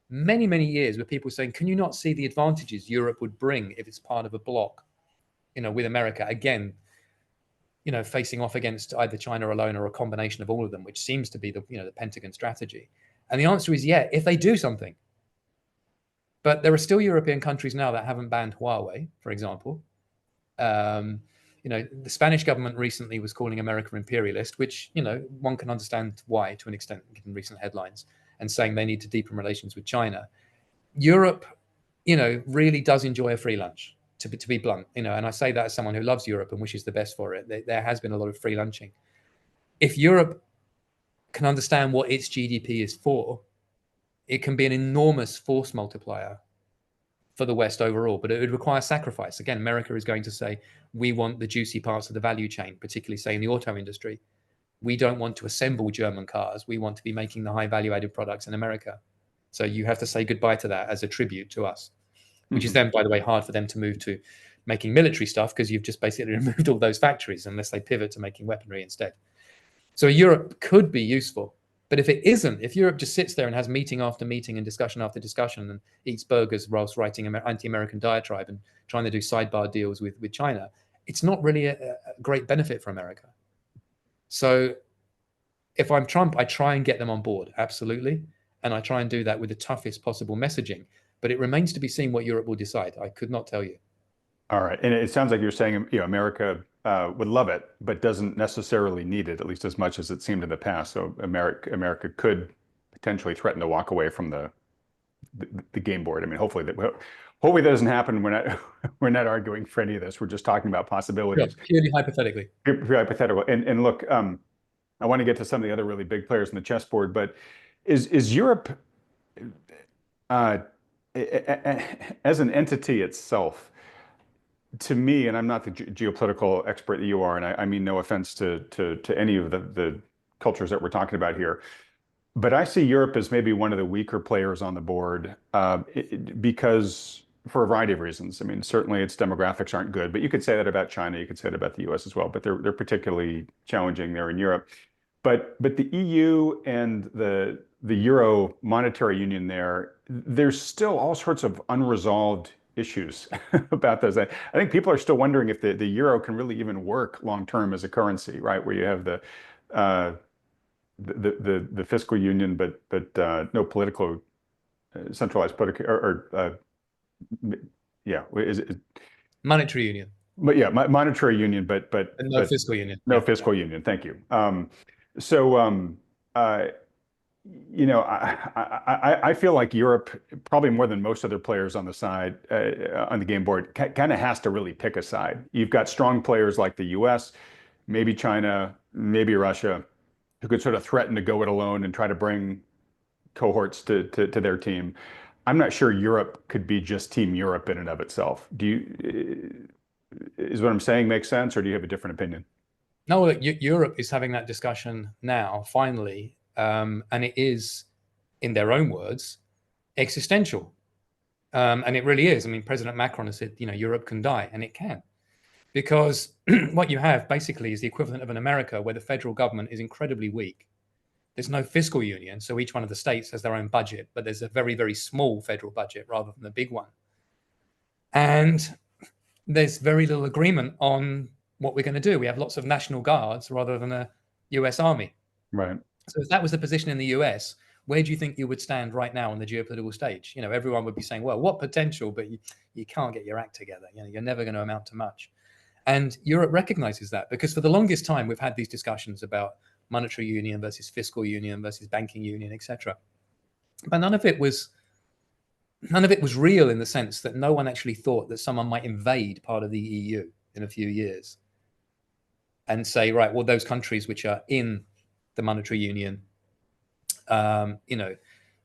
many, many years with people saying, can you not see the advantages Europe would bring if it's part of a bloc, with America? Again, facing off against either China alone or a combination of all of them, which seems to be the Pentagon strategy. And the answer is, yeah, if they do something. But there are still European countries now that haven't banned Huawei, for example. The Spanish government recently was calling America imperialist, which, one can understand why to an extent, given recent headlines, and saying they need to deepen relations with China. Europe really does enjoy a free lunch, to be blunt. And I say that as someone who loves Europe and wishes the best for it. There has been a lot of free lunching. If Europe can understand what its GDP is for, it can be an enormous force multiplier for the West overall, but it would require sacrifice. Again, America is going to say, we want the juicy parts of the value chain, particularly, say, in the auto industry. We don't want to assemble German cars. We want to be making the high value added products in America. So you have to say goodbye to that as a tribute to us, which is then, by the way, hard for them to move to making military stuff, because you've just basically removed all those factories unless they pivot to making weaponry instead. So Europe could be useful. But if it isn't, if Europe just sits there and has meeting after meeting and discussion after discussion and eats burgers whilst writing an anti-American diatribe and trying to do sidebar deals with China, it's not really a great benefit for America. So if I'm Trump, I try and get them on board, absolutely. And I try and do that with the toughest possible messaging. But it remains to be seen what Europe will decide. I could not tell you. All right. And it sounds like you're saying, America would love it, but doesn't necessarily need it, at least as much as it seemed in the past. So America could potentially threaten to walk away from the game board. I mean, hopefully that doesn't happen. We're not arguing for any of this. We're just talking about possibilities. Yeah, purely hypothetically. Purely hypothetical. And look, I want to get to some of the other really big players in the chessboard, but is Europe as an entity itself? To me, and I'm not the geopolitical expert that you are, and I mean no offense to any of the cultures that we're talking about here, but I see Europe as maybe one of the weaker players on the board because for a variety of reasons. I mean, certainly its demographics aren't good, but you could say that about China, you could say that about the US as well, but they're particularly challenging there in Europe. But the EU and the Euro monetary union there's still all sorts of unresolved issues about those. I think people are still wondering if the euro can really even work long term as a currency, right? Where you have the fiscal union, but no political centralized political yeah, is it monetary union? But yeah, monetary union, but no fiscal union. No fiscal union. Thank you. I feel like Europe, probably more than most other players on the side, on the game board, kind of has to really pick a side. You've got strong players like the US, maybe China, maybe Russia, who could sort of threaten to go it alone and try to bring cohorts to their team. I'm not sure Europe could be just Team Europe in and of itself. Is what I'm saying make sense, or do you have a different opinion? No, Europe is having that discussion now, finally. And it is, in their own words, existential. And it really is. I mean, President Macron has said, Europe can die, and it can. Because what you have basically is the equivalent of an America where the federal government is incredibly weak. There's no fiscal union, so each one of the states has their own budget, but there's a very, very small federal budget rather than the big one. And there's very little agreement on what we're going to do. We have lots of national guards rather than a US army. Right. So if that was the position in the US, where do you think you would stand right now on the geopolitical stage? Everyone would be saying, well, what potential, but you can't get your act together. You're never going to amount to much. And Europe recognizes that, because for the longest time, we've had these discussions about monetary union versus fiscal union versus banking union, etc. But none of it was real, in the sense that no one actually thought that someone might invade part of the EU in a few years and say, right, well, those countries which are in the monetary union,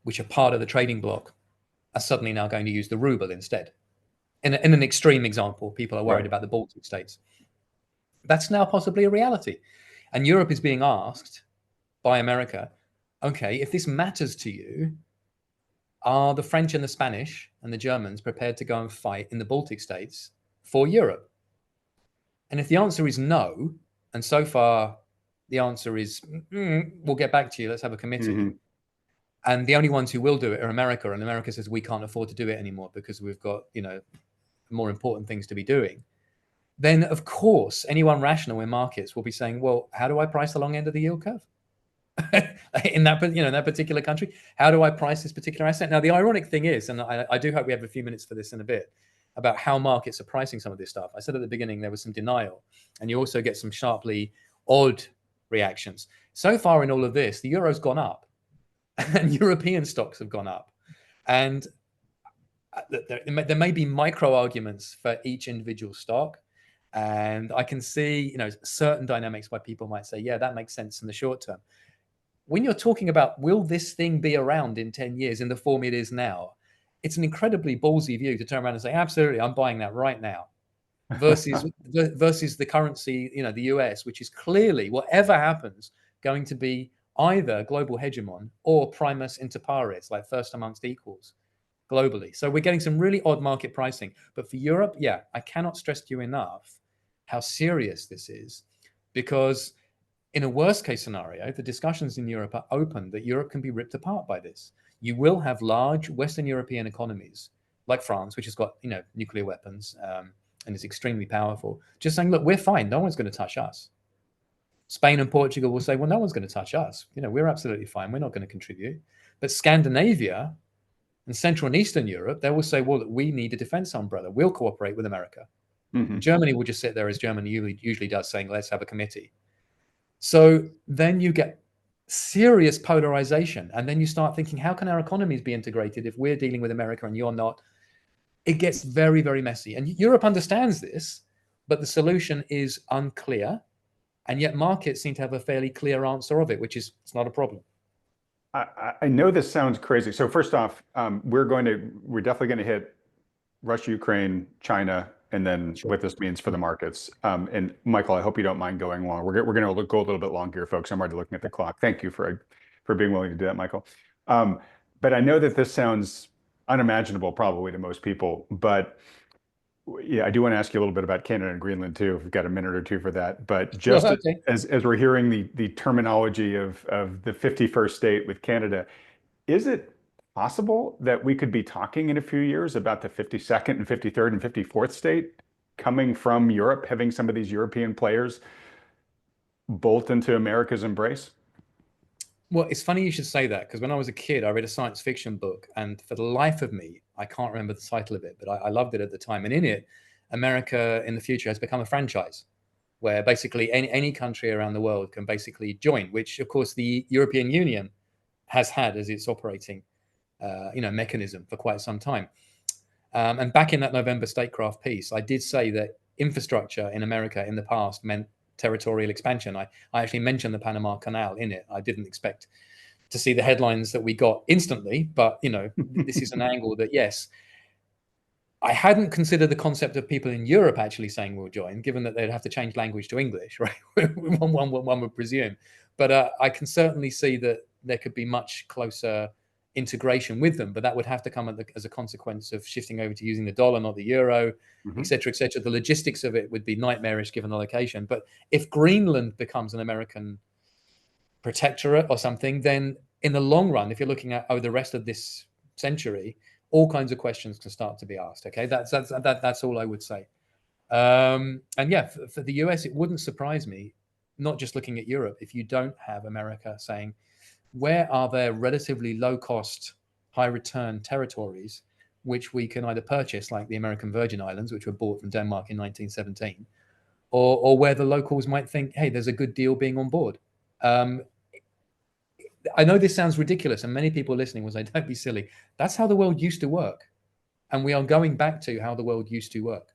which are part of the trading bloc, are suddenly now going to use the ruble instead. In an extreme example, people are worried about the Baltic states. That's now possibly a reality. And Europe is being asked by America, okay, if this matters to you, are the French and the Spanish and the Germans prepared to go and fight in the Baltic states for Europe? And if the answer is no, and so far the answer is, we'll get back to you, let's have a committee. Mm-hmm. And the only ones who will do it are America. And America says, we can't afford to do it anymore because we've got, more important things to be doing. Then, of course, anyone rational in markets will be saying, well, how do I price the long end of the yield curve? in that particular country? How do I price this particular asset? Now, the ironic thing is, and I do hope we have a few minutes for this in a bit, about how markets are pricing some of this stuff. I said at the beginning there was some denial, and you also get some sharply odd reactions. So far in all of this, the euro's gone up, and European stocks have gone up. And there may be micro arguments for each individual stock, and I can see, certain dynamics why people might say, yeah, that makes sense in the short term. When you're talking about, will this thing be around in 10 years in the form it is now, it's an incredibly ballsy view to turn around and say, absolutely, I'm buying that right now, versus the currency, the US, which is clearly, whatever happens, going to be either global hegemon or primus inter pares, like first amongst equals globally. So we're getting some really odd market pricing. But for Europe, yeah, I cannot stress to you enough how serious this is, because in a worst case scenario, the discussions in Europe are open that Europe can be ripped apart by this. You will have large Western European economies like France, which has got nuclear weapons and is extremely powerful, just saying, look, we're fine. No one's going to touch us. Spain and Portugal will say, well, no one's going to touch us. We're absolutely fine. We're not going to contribute. But Scandinavia and Central and Eastern Europe, they will say, well, we need a defense umbrella. We'll cooperate with America. Mm-hmm. Germany will just sit there, as Germany usually does, saying, let's have a committee. So then you get serious polarization. And then you start thinking, how can our economies be integrated if we're dealing with America and you're not? It gets very, very messy. And Europe understands this, but the solution is unclear. And yet markets seem to have a fairly clear answer of it, which is, it's not a problem. I know this sounds crazy. So first off, we're definitely going to hit Russia, Ukraine, China, and then what this means for the markets. And Michael, I hope you don't mind going long. We're going to go a little bit long here, folks. I'm already looking at the clock. Thank you for being willing to do that, Michael. But I know that this sounds unimaginable probably to most people, but yeah, I do want to ask you a little bit about Canada and Greenland too, if we've got a minute or two for that. But just as we're hearing the terminology of the 51st state with Canada, is it possible that we could be talking in a few years about the 52nd and 53rd and 54th state coming from Europe, having some of these European players bolt into America's embrace? Well, it's funny you should say that, because when I was a kid, I read a science fiction book, and for the life of me, I can't remember the title of it, but I loved it at the time. And in it, America in the future has become a franchise where basically any country around the world can basically join, which of course the European Union has had as its operating mechanism for quite some time. And back in that November statecraft piece, I did say that infrastructure in America in the past meant territorial expansion. I actually mentioned the Panama Canal in it. I didn't expect to see the headlines that we got instantly, but this is an angle that, yes, I hadn't considered the concept of people in Europe actually saying we'll join, given that they'd have to change language to English, right? one would presume. But I can certainly see that there could be much closer integration with them, but that would have to come as a consequence of shifting over to using the dollar, not the euro, et cetera, et cetera. The logistics of it would be nightmarish given the location. But if Greenland becomes an American protectorate or something, then in the long run, if you're looking at the rest of this century, all kinds of questions can start to be asked. Okay, that's all I would say. And yeah, for the US, it wouldn't surprise me, not just looking at Europe, if you don't have America saying, where are there relatively low-cost, high-return territories which we can either purchase, like the American Virgin Islands, which were bought from Denmark in 1917, or where the locals might think, hey, there's a good deal being on board. I know this sounds ridiculous, and many people listening will say, don't be silly. That's how the world used to work. And we are going back to how the world used to work.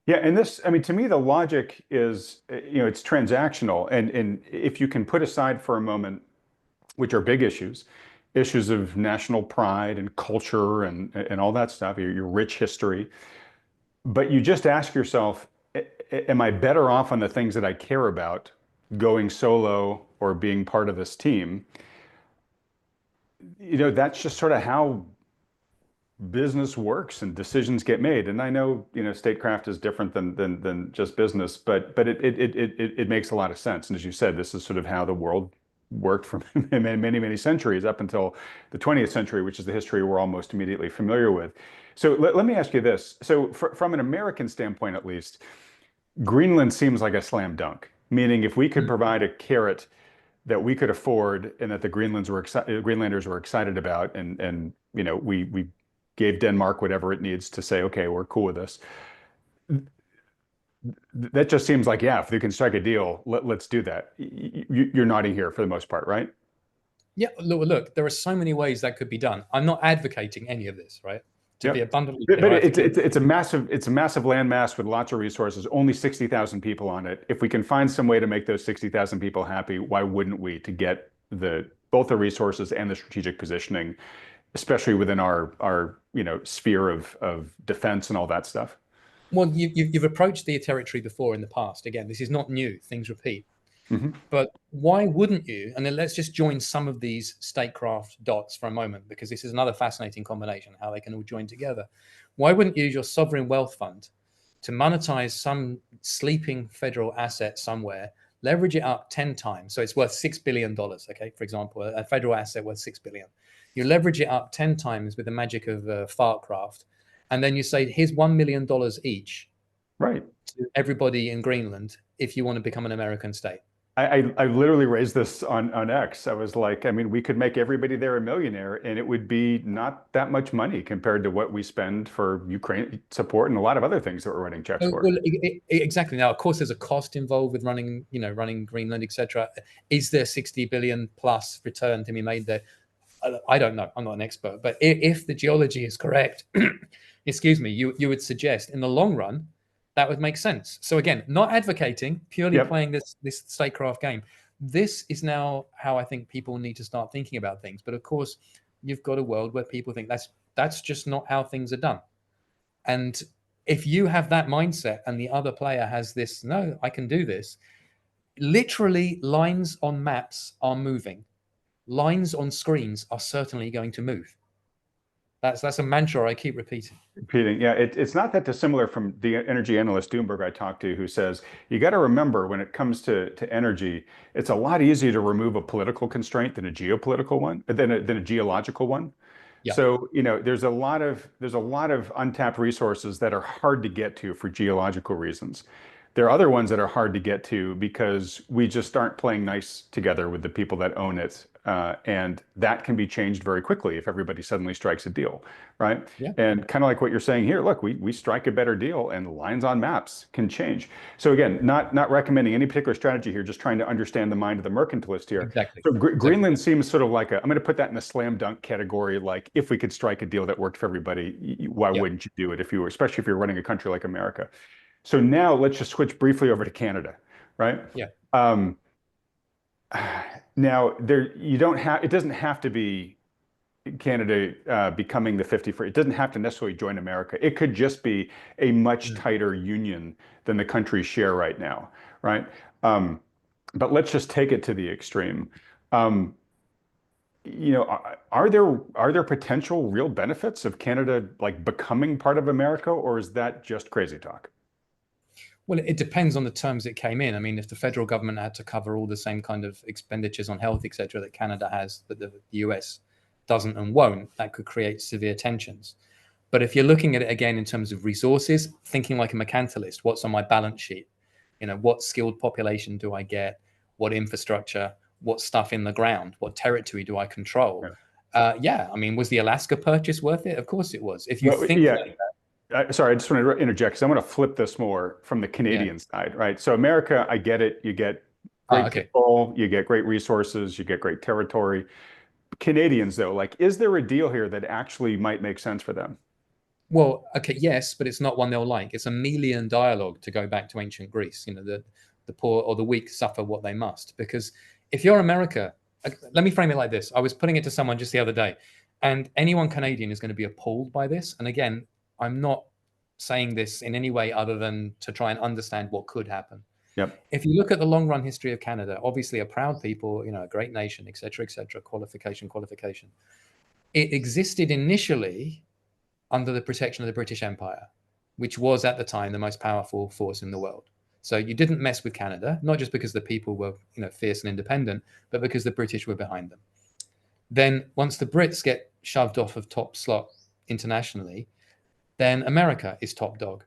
Yeah, and this, I mean, to me, the logic is, it's transactional. And if you can put aside for a moment, which are big issues of national pride and culture and all that stuff, your rich history. But you just ask yourself, am I better off on the things that I care about going solo or being part of this team? That's just sort of how business works and decisions get made. And I know, statecraft is different than just business, but it makes a lot of sense. And as you said, this is sort of how the world worked for many centuries up until the 20th century, which is the history we're almost immediately familiar with. So let me ask you this. So from an American standpoint, at least, Greenland seems like a slam dunk, meaning if we could provide a carrot that we could afford and that the Greenlanders were excited about, and we gave Denmark whatever it needs to say, okay, we're cool with this. That just seems like, yeah, if they can strike a deal, let's do that. You're nodding here for the most part, right? Yeah, look, there are so many ways that could be done. I'm not advocating any of this, right? to be abundantly But clear. it's a massive landmass with lots of resources, only 60,000 people on it. If we can find some way to make those 60,000 people happy, why wouldn't we, to get both the resources and the strategic positioning, especially within our sphere of defense and all that stuff? Well, you've approached the territory before in the past. Again, this is not new. Things repeat. But why wouldn't you? And then let's just join some of these statecraft dots for a moment, because this is another fascinating combination, how they can all join together. Why wouldn't you use your sovereign wealth fund to monetize some sleeping federal asset somewhere, leverage it up 10 times? So it's worth $6 billion, okay? For example, a federal asset worth $6 billion. You leverage it up 10 times with the magic of Fartcraft. And then you say, here's $1 million each, right, to everybody in Greenland if you want to become an American state. I literally raised this on X. I was like, I mean, we could make everybody there a millionaire, and it would be not that much money compared to what we spend for Ukraine support and a lot of other things that we're writing checks for. Well, exactly. Now, of course, there's a cost involved with running Greenland, etc. Is there 60 billion plus return to be made there? I don't know. I'm not an expert, but if the geology is correct, excuse me, you would suggest in the long run that would make sense. So again, not advocating, purely playing this statecraft game. This is now how I think people need to start thinking about things. But of course, you've got a world where people think that's just not how things are done. And if you have that mindset and the other player has this, no, I can do this. Literally, lines on maps are moving. Lines on screens are certainly going to move. That's a mantra I keep repeating. Yeah, it's not that dissimilar from the energy analyst Doomberg I talked to, who says you got to remember, when it comes to energy, it's a lot easier to remove a political constraint than a geopolitical one, than a geological one. Yeah. So there's a lot of untapped resources that are hard to get to for geological reasons. There are other ones that are hard to get to because we just aren't playing nice together with the people that own it. And that can be changed very quickly if everybody suddenly strikes a deal, right? Yeah. And kind of like what you're saying here, look, we strike a better deal and lines on maps can change. So again, not recommending any particular strategy here, just trying to understand the mind of the mercantilist here. Exactly. So Greenland seems sort of like I'm going to put that in a slam dunk category. Like, if we could strike a deal that worked for everybody, why wouldn't you do it especially if you're running a country like America? So now let's just switch briefly over to Canada, right? Yeah. Now it doesn't have to be Canada becoming the 51st. It doesn't have to necessarily join America. It could just be a much tighter union than the countries share right now, right? But let's just take it to the extreme. Are there potential real benefits of Canada like becoming part of America, or is that just crazy talk? Well, it depends on the terms it came in. I mean, if the federal government had to cover all the same kind of expenditures on health, etc., that Canada has, but the US doesn't and won't, that could create severe tensions. But if you're looking at it again in terms of resources, thinking like a mercantilist, what's on my balance sheet? What skilled population do I get? What infrastructure? What stuff in the ground? What territory do I control? Yeah. I mean, was the Alaska purchase worth it? Of course it was. If you think like that. Sorry, I just want to interject because I want to flip this more from the Canadian side, right? So America, I get it. You get great people, you get great resources, you get great territory. Canadians, though, like, is there a deal here that actually might make sense for them? Well, okay, yes, but it's not one they'll like. It's a Melian dialogue, to go back to ancient Greece. The poor or the weak suffer what they must. Because if you're America, let me frame it like this. I was putting it to someone just the other day, and anyone Canadian is going to be appalled by this. And again, I'm not saying this in any way other than to try and understand what could happen. Yep. If you look at the long run history of Canada, obviously a proud people, a great nation, et cetera, qualification. It existed initially under the protection of the British Empire, which was at the time the most powerful force in the world. So you didn't mess with Canada, not just because the people were fierce and independent, but because the British were behind them. Then once the Brits get shoved off of top slot internationally, then America is top dog.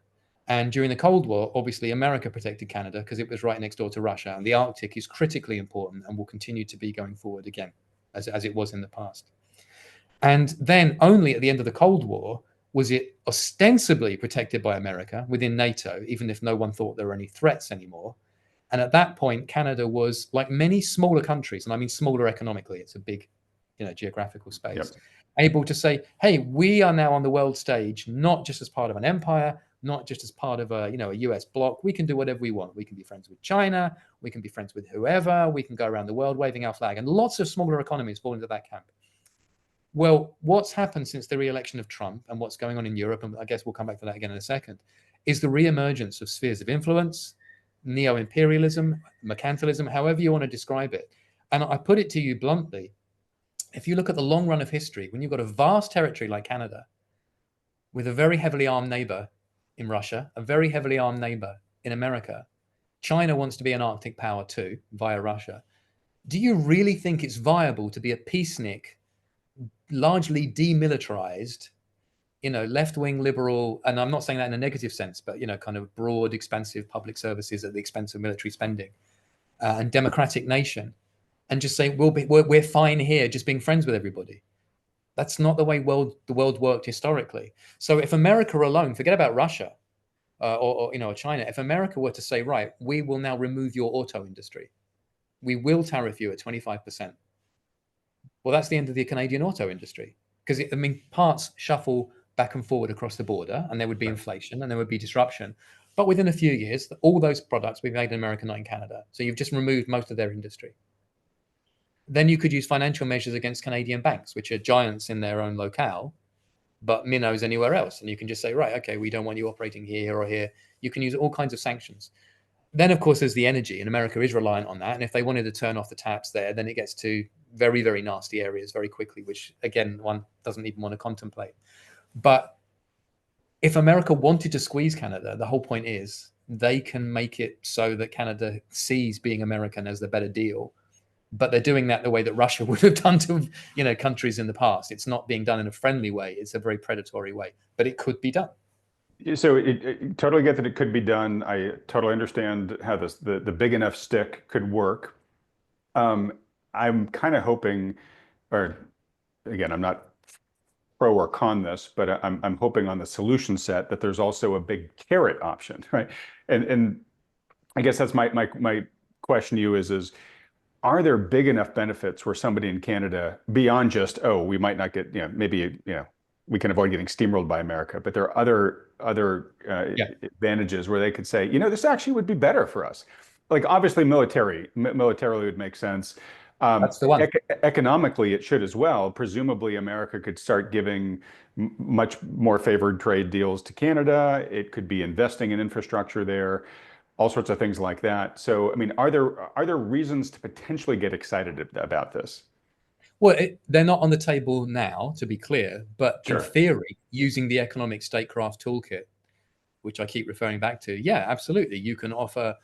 And during the Cold War, obviously, America protected Canada because it was right next door to Russia. And the Arctic is critically important and will continue to be going forward again, as it was in the past. And then only at the end of the Cold War was it ostensibly protected by America within NATO, even if no one thought there were any threats anymore. And at that point, Canada was, like many smaller countries, and I mean smaller economically, it's a big geographical space, Yep. able to say, hey, we are now on the world stage, not just as part of an empire, not just as part of a US bloc. We can do whatever we want. We can be friends with China. We can be friends with whoever. We can go around the world waving our flag. And lots of smaller economies fall into that camp. Well, what's happened since the re-election of Trump and what's going on in Europe, and I guess we'll come back to that again in a second, is the re-emergence of spheres of influence, neo-imperialism, mercantilism, however you want to describe it. And I put it to you bluntly, if you look at the long run of history, when you've got a vast territory like Canada, with a very heavily armed neighbor in Russia, a very heavily armed neighbor in America, China wants to be an Arctic power too, via Russia. Do you really think it's viable to be a peacenik, largely demilitarized, left-wing liberal, and I'm not saying that in a negative sense, but, kind of broad, expansive public services at the expense of military spending, and democratic nation, and just say, we're fine here, just being friends with everybody? That's not the way the world worked historically. So if America alone, forget about Russia or China, if America were to say, right, we will now remove your auto industry, we will tariff you at 25%. Well, that's the end of the Canadian auto industry, because parts shuffle back and forward across the border, and there would be inflation and there would be disruption. But within a few years, all those products will be made in America, not in Canada. So you've just removed most of their industry. Then you could use financial measures against Canadian banks, which are giants in their own locale, but minnows anywhere else. And you can just say, right, okay, we don't want you operating here or here. You can use all kinds of sanctions. Then, of course, there's the energy, and America is reliant on that. And if they wanted to turn off the taps there, then it gets to very, very nasty areas very quickly, which, again, one doesn't even want to contemplate. But if America wanted to squeeze Canada, the whole point is they can make it so that Canada sees being American as the better deal. But they're doing that the way that Russia would have done to, countries in the past. It's not being done in a friendly way. It's a very predatory way, but it could be done. So it totally get that it could be done. I totally understand how the big enough stick could work. I'm kind of hoping, or again, I'm not pro or con this, but I'm hoping on the solution set that there's also a big carrot option, right? And I guess that's my question to you is are there big enough benefits where somebody in Canada, beyond just, oh, we might not get, maybe, we can avoid getting steamrolled by America, but there are other advantages where they could say, this actually would be better for us. Like obviously militarily would make sense. That's the one. Economically, it should as well. Presumably, America could start giving much more favored trade deals to Canada. It could be investing in infrastructure there, all sorts of things like that. So, I mean, are there reasons to potentially get excited about this? Well, they're not on the table now, to be clear, but Sure. in theory, using the economic statecraft toolkit, which I keep referring back to, yeah, absolutely. You can offer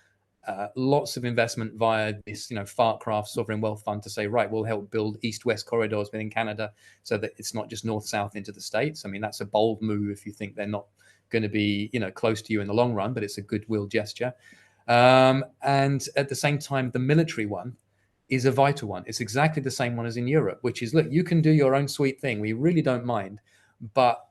lots of investment via this, FARC-craft sovereign wealth fund to say, right, we'll help build east-west corridors within Canada so that it's not just north-south into the States. I mean, that's a bold move if you think they're not going to be, close to you in the long run, but it's a goodwill gesture. And at the same time, the military one is a vital one. It's exactly the same one as in Europe, which is, look, you can do your own sweet thing. We really don't mind. But,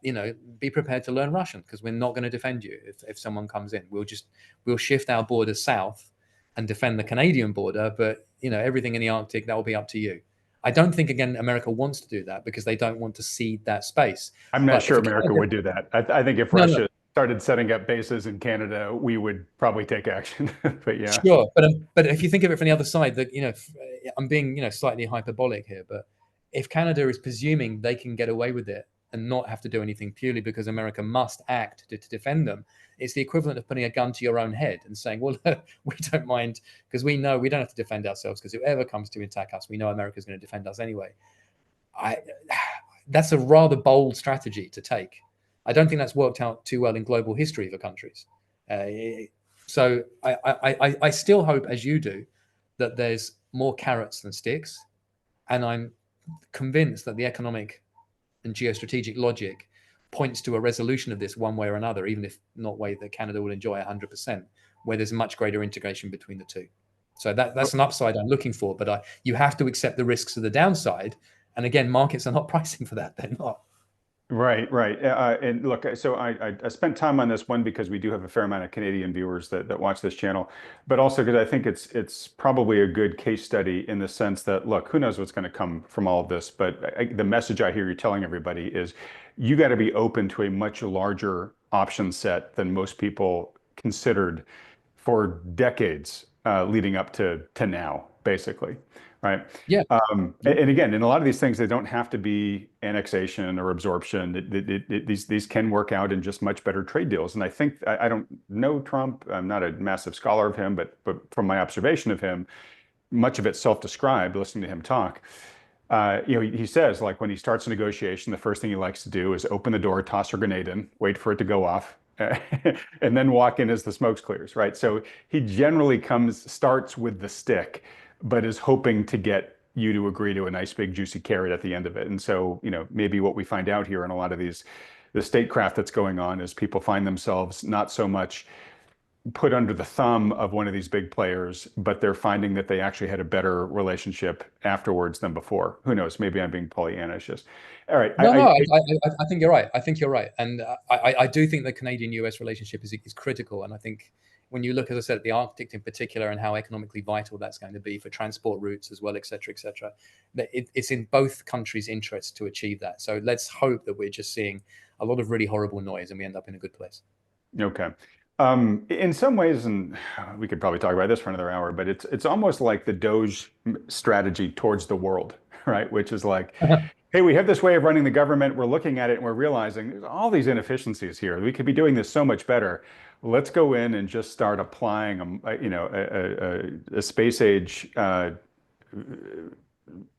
be prepared to learn Russian, because we're not going to defend you if someone comes in. We'll shift our border south and defend the Canadian border. But, everything in the Arctic, that will be up to you. I don't think, again, America wants to do that because they don't want to cede that space. I'm not sure America would do that. I think if Russia started setting up bases in Canada, we would probably take action. But yeah, sure. But if you think of it from the other side, that I'm being slightly hyperbolic here, but if Canada is presuming they can get away with it and not have to do anything purely because America must act to defend them, it's the equivalent of putting a gun to your own head and saying, well, we don't mind because we know we don't have to defend ourselves, because whoever comes to attack us, we know America's going to defend us anyway. That's a rather bold strategy to take. I don't think that's worked out too well in global history for countries. So I still hope, as you do, that there's more carrots than sticks. And I'm convinced that the economic and geostrategic logic points to a resolution of this one way or another, even if not way that Canada will enjoy 100%, where there's much greater integration between the two. So that's an upside I'm looking for, but you have to accept the risks of the downside. And again, markets are not pricing for that. They're not. Right, right. And look, so I spent time on this one because we do have a fair amount of Canadian viewers that watch this channel, but also because I think it's probably a good case study in the sense that, look, who knows what's going to come from all of this, but the message I hear you telling everybody is you got to be open to a much larger option set than most people considered for decades leading up to now, basically, right? Yeah. And again, in a lot of these things, they don't have to be annexation or absorption. These can work out in just much better trade deals. And I think I don't know Trump. I'm not a massive scholar of him, but from my observation of him, much of it self-described. Listening to him talk, he says like when he starts a negotiation, the first thing he likes to do is open the door, toss a grenade in, wait for it to go off, and then walk in as the smoke clears. Right. So he generally starts with the stick, but is hoping to get you to agree to a nice big juicy carrot at the end of it. And so, maybe what we find out here in a lot of the statecraft that's going on is people find themselves not so much put under the thumb of one of these big players, but they're finding that they actually had a better relationship afterwards than before. Who knows? Maybe I'm being Pollyannish. Just all right. No, no, I think you're right. I think you're right, and I do think the Canadian-US relationship is critical. And I think when you look, as I said, at the Arctic in particular, and how economically vital that's going to be for transport routes as well, et cetera, that it's in both countries' interests to achieve that. So let's hope that we're just seeing a lot of really horrible noise, and we end up in a good place. Okay. In some ways, and we could probably talk about this for another hour, but it's almost like the Doge strategy towards the world, right? Which is like, hey, we have this way of running the government. We're looking at it and we're realizing there's all these inefficiencies here. We could be doing this so much better. Let's go in and just start applying a space age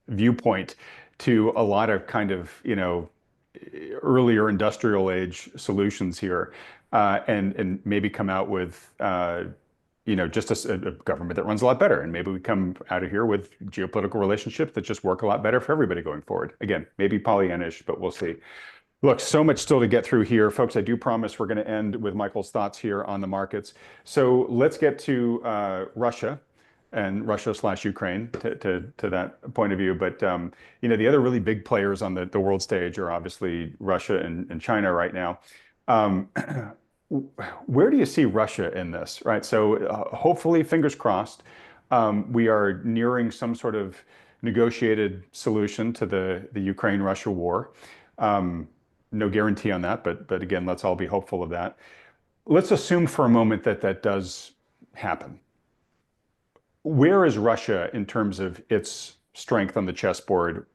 viewpoint to a lot of kind of, earlier industrial age solutions here, and maybe come out with just a government that runs a lot better. And maybe we come out of here with geopolitical relationships that just work a lot better for everybody going forward. Again, maybe Pollyannish, but we'll see. Look, so much still to get through here. Folks, I do promise we're going to end with Michael's thoughts here on the markets. So let's get to Russia and Russia/Ukraine to that point of view. But the other really big players on the world stage are obviously Russia and China right now. Where do you see Russia in this, right? So hopefully, fingers crossed, we are nearing some sort of negotiated solution to the Ukraine-Russia war. No guarantee on that, but again, let's all be hopeful of that. Let's assume for a moment that that does happen. Where is Russia in terms of its strength on the chessboard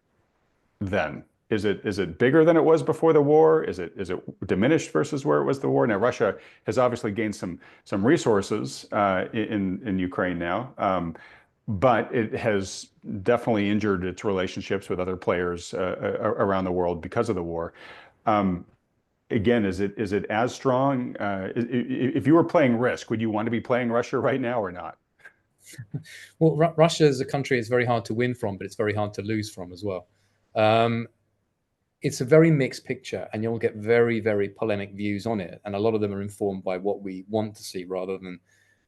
then? Is it bigger than it was before the war? Is it diminished versus where it was the war? Now Russia has obviously gained some resources in Ukraine now, but it has definitely injured its relationships with other players around the world because of the war. Again, is it as strong? If you were playing Risk, would you want to be playing Russia right now or not? Well, Russia as a country is very hard to win from, but it's very hard to lose from as well. It's a very mixed picture, and you'll get very, very polemic views on it. And a lot of them are informed by what we want to see rather than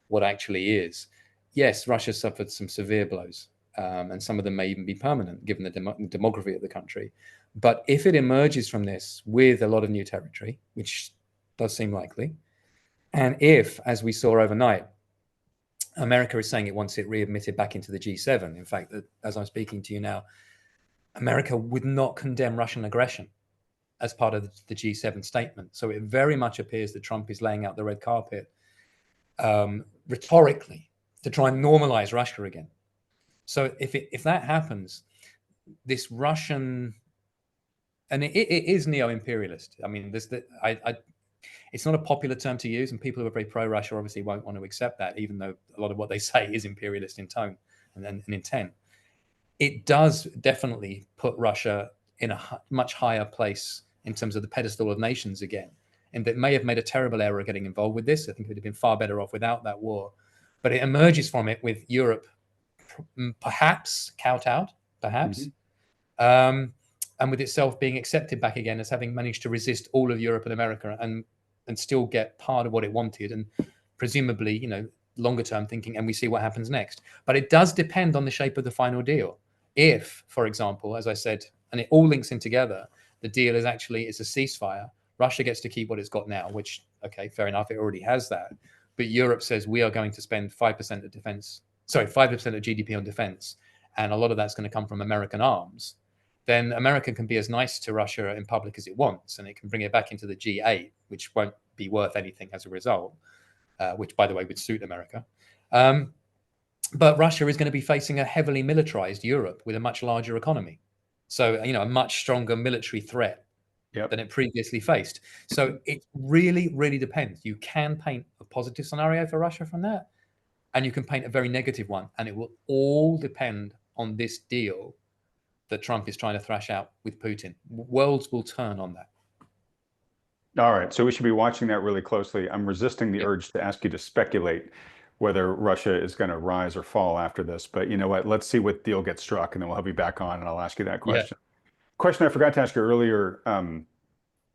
what actually is. Yes, Russia suffered some severe blows, and some of them may even be permanent given the demography of the country. But if it emerges from this with a lot of new territory, which does seem likely, and if, as we saw overnight, America is saying it wants it readmitted back into the G7. In fact, as I'm speaking to you now, America would not condemn Russian aggression as part of the G7 statement. So it very much appears that Trump is laying out the red carpet rhetorically to try and normalize Russia again. So if that happens, this Russian, and it is neo-imperialist. I mean, it's not a popular term to use, and people who are very pro-Russia obviously won't want to accept that, even though a lot of what they say is imperialist in tone and intent. It does definitely put Russia in a much higher place in terms of the pedestal of nations again. And that may have made a terrible error getting involved with this. I think it would have been far better off without that war. But it emerges from it with Europe perhaps kowtowed, perhaps, and with itself being accepted back again as having managed to resist all of Europe and America and still get part of what it wanted. And presumably, longer term thinking, and we see what happens next. But it does depend on the shape of the final deal. If, for example, as I said, and it all links in together, The deal is actually it's a ceasefire. Russia gets to keep what it's got now, which, okay, fair enough, it already has that. But Europe says we are going to spend 5% of defense, sorry, 5% of GDP on defense, and a lot of that's going to come from American arms. Then America can be as nice to Russia in public as it wants, and it can bring it back into the G8, which won't be worth anything as a result, which, by the way, would suit America. But Russia is going to be facing a heavily militarized Europe with a much larger economy. So, a much stronger military threat than it previously faced. So it really, really depends. You can paint a positive scenario for Russia from that, and you can paint a very negative one. And it will all depend on this deal that Trump is trying to thrash out with Putin. Worlds will turn on that. All right, so we should be watching that really closely. I'm resisting the urge to ask you to speculate whether Russia is going to rise or fall after this. But you know what? Let's see what deal gets struck, and then we'll have you back on, and I'll ask you that question. Question I forgot to ask you earlier, kind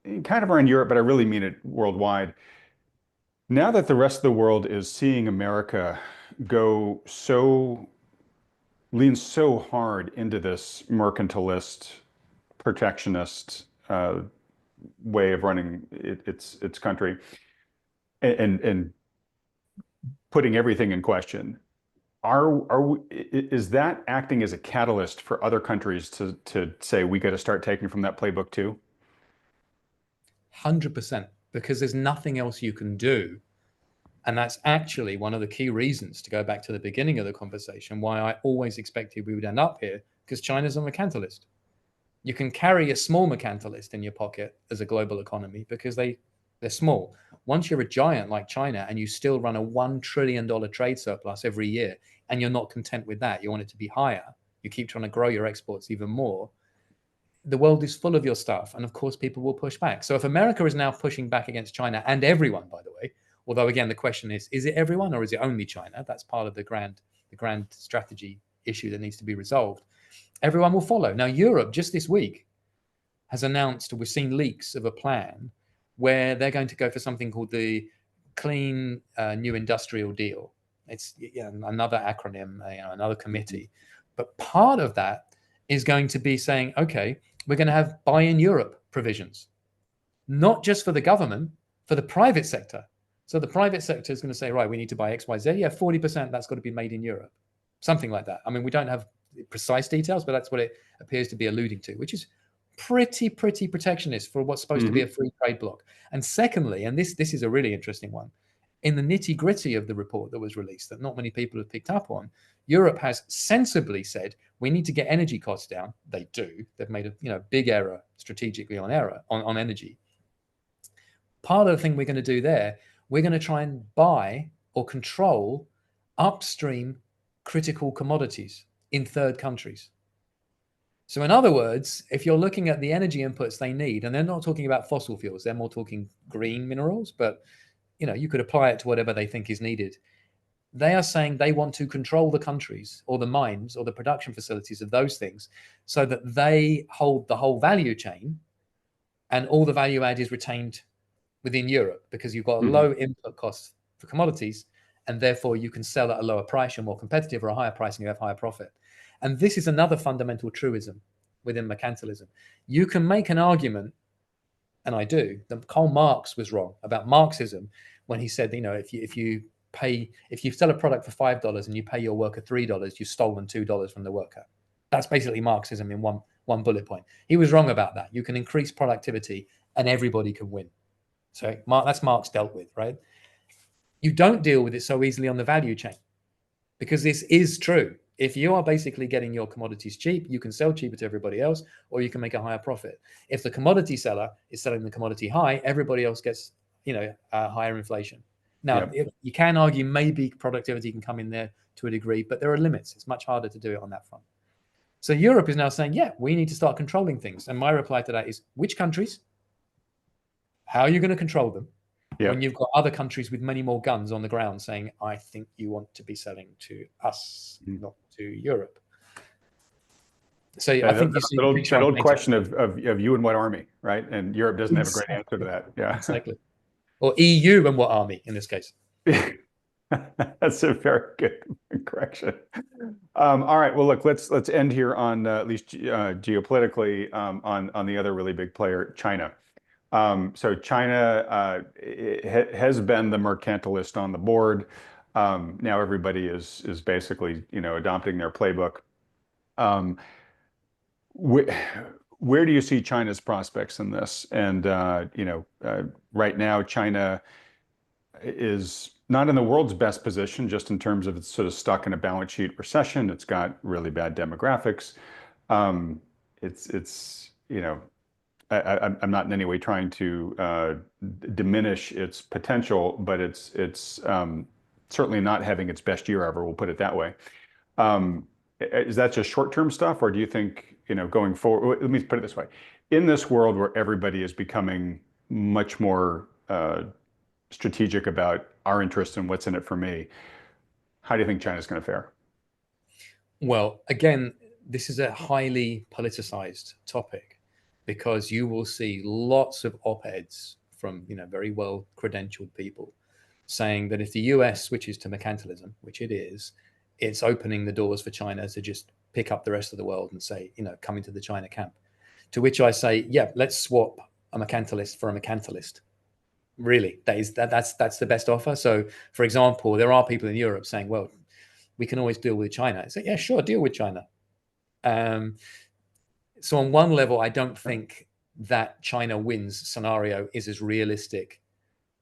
of around Europe, but I really mean it worldwide. Now that the rest of the world is seeing America lean so hard into this mercantilist, protectionist way of running its country, and putting everything in question, is that acting as a catalyst for other countries to say we got to start taking from that playbook too? 100%, because there's nothing else you can do. And that's actually one of the key reasons, to go back to the beginning of the conversation, why I always expected we would end up here, because China's a mercantilist. You can carry a small mercantilist in your pocket as a global economy because they're small. Once you're a giant like China and you still run a $1 trillion trade surplus every year, and you're not content with that, you want it to be higher, you keep trying to grow your exports even more, the world is full of your stuff. And of course, people will push back. So if America is now pushing back against China, and everyone, by the way, although again, the question is it everyone or is it only China? That's part of the grand strategy issue that needs to be resolved. Everyone will follow. Now, Europe just this week has announced, we've seen leaks of a plan where they're going to go for something called the Clean New Industrial Deal. It's another acronym, another committee. But part of that is going to be saying, okay, we're going to have buy in Europe provisions, not just for the government, for the private sector. So the private sector is going to say, right, we need to buy X, Y, Z. Yeah, 40%, that's got to be made in Europe. Something like that. I mean, we don't have precise details, but that's what it appears to be alluding to, which is pretty protectionist for what's supposed to be a free trade bloc. And secondly, and this is a really interesting one, in the nitty-gritty of the report that was released that not many people have picked up on, Europe has sensibly said we need to get energy costs down. They do. They've made a big error strategically on energy. Part of the thing we're going to do there, we're going to try and buy or control upstream critical commodities in third countries. So in other words, if you're looking at the energy inputs they need, and they're not talking about fossil fuels, they're more talking green minerals, but you could apply it to whatever they think is needed. They are saying they want to control the countries or the mines or the production facilities of those things so that they hold the whole value chain and all the value add is retained within Europe, because you've got a low input cost for commodities, and therefore you can sell at a lower price, you're more competitive, or a higher price and you have higher profit. And this is another fundamental truism within mercantilism. You can make an argument, and I do, that Karl Marx was wrong about Marxism when he said, if you sell a product for $5 and you pay your worker $3, you've stolen $2 from the worker. That's basically Marxism in one bullet point. He was wrong about that. You can increase productivity and everybody can win. So that's Marx dealt with, right? You don't deal with it so easily on the value chain, because this is true. If you are basically getting your commodities cheap, you can sell cheaper to everybody else, or you can make a higher profit. If the commodity seller is selling the commodity high, everybody else gets, higher inflation. Now, you can argue maybe productivity can come in there to a degree, but there are limits. It's much harder to do it on that front. So Europe is now saying, yeah, we need to start controlling things. And my reply to that is, which countries? How are you going to control them? When you've got other countries with many more guns on the ground saying, I think you want to be selling to us, not to Europe. So I think you see that old question of you and what army, right? And Europe doesn't have a great answer to that. Yeah, exactly. Or EU and what army in this case. That's a very good correction. All right. Well, look, let's end here on at least geopolitically on the other really big player, China. So China has been the mercantilist on the board. Now everybody is basically adopting their playbook. Um, wh where do you see China's prospects in this? And right now China is not in the world's best position, just in terms of it's sort of stuck in a balance sheet recession. It's got really bad demographics. Um, it's I'm not in any way trying to diminish its potential, but it's certainly not having its best year ever. We'll put it that way. Is that just short-term stuff, or do you think, going forward? Let me put it this way: in this world where everybody is becoming much more strategic about our interests and what's in it for me, how do you think China's going to fare? Well, again, this is a highly politicized topic because you will see lots of op-eds from very well credentialed people saying that if the US switches to mercantilism, which it is, it's opening the doors for China to just pick up the rest of the world and say, come into the China camp. To which I say, yeah, let's swap a mercantilist for a mercantilist. Really, that's the best offer. So, for example, there are people in Europe saying, well, we can always deal with China. I say, yeah, sure, deal with China. So on one level, I don't think that China wins scenario is as realistic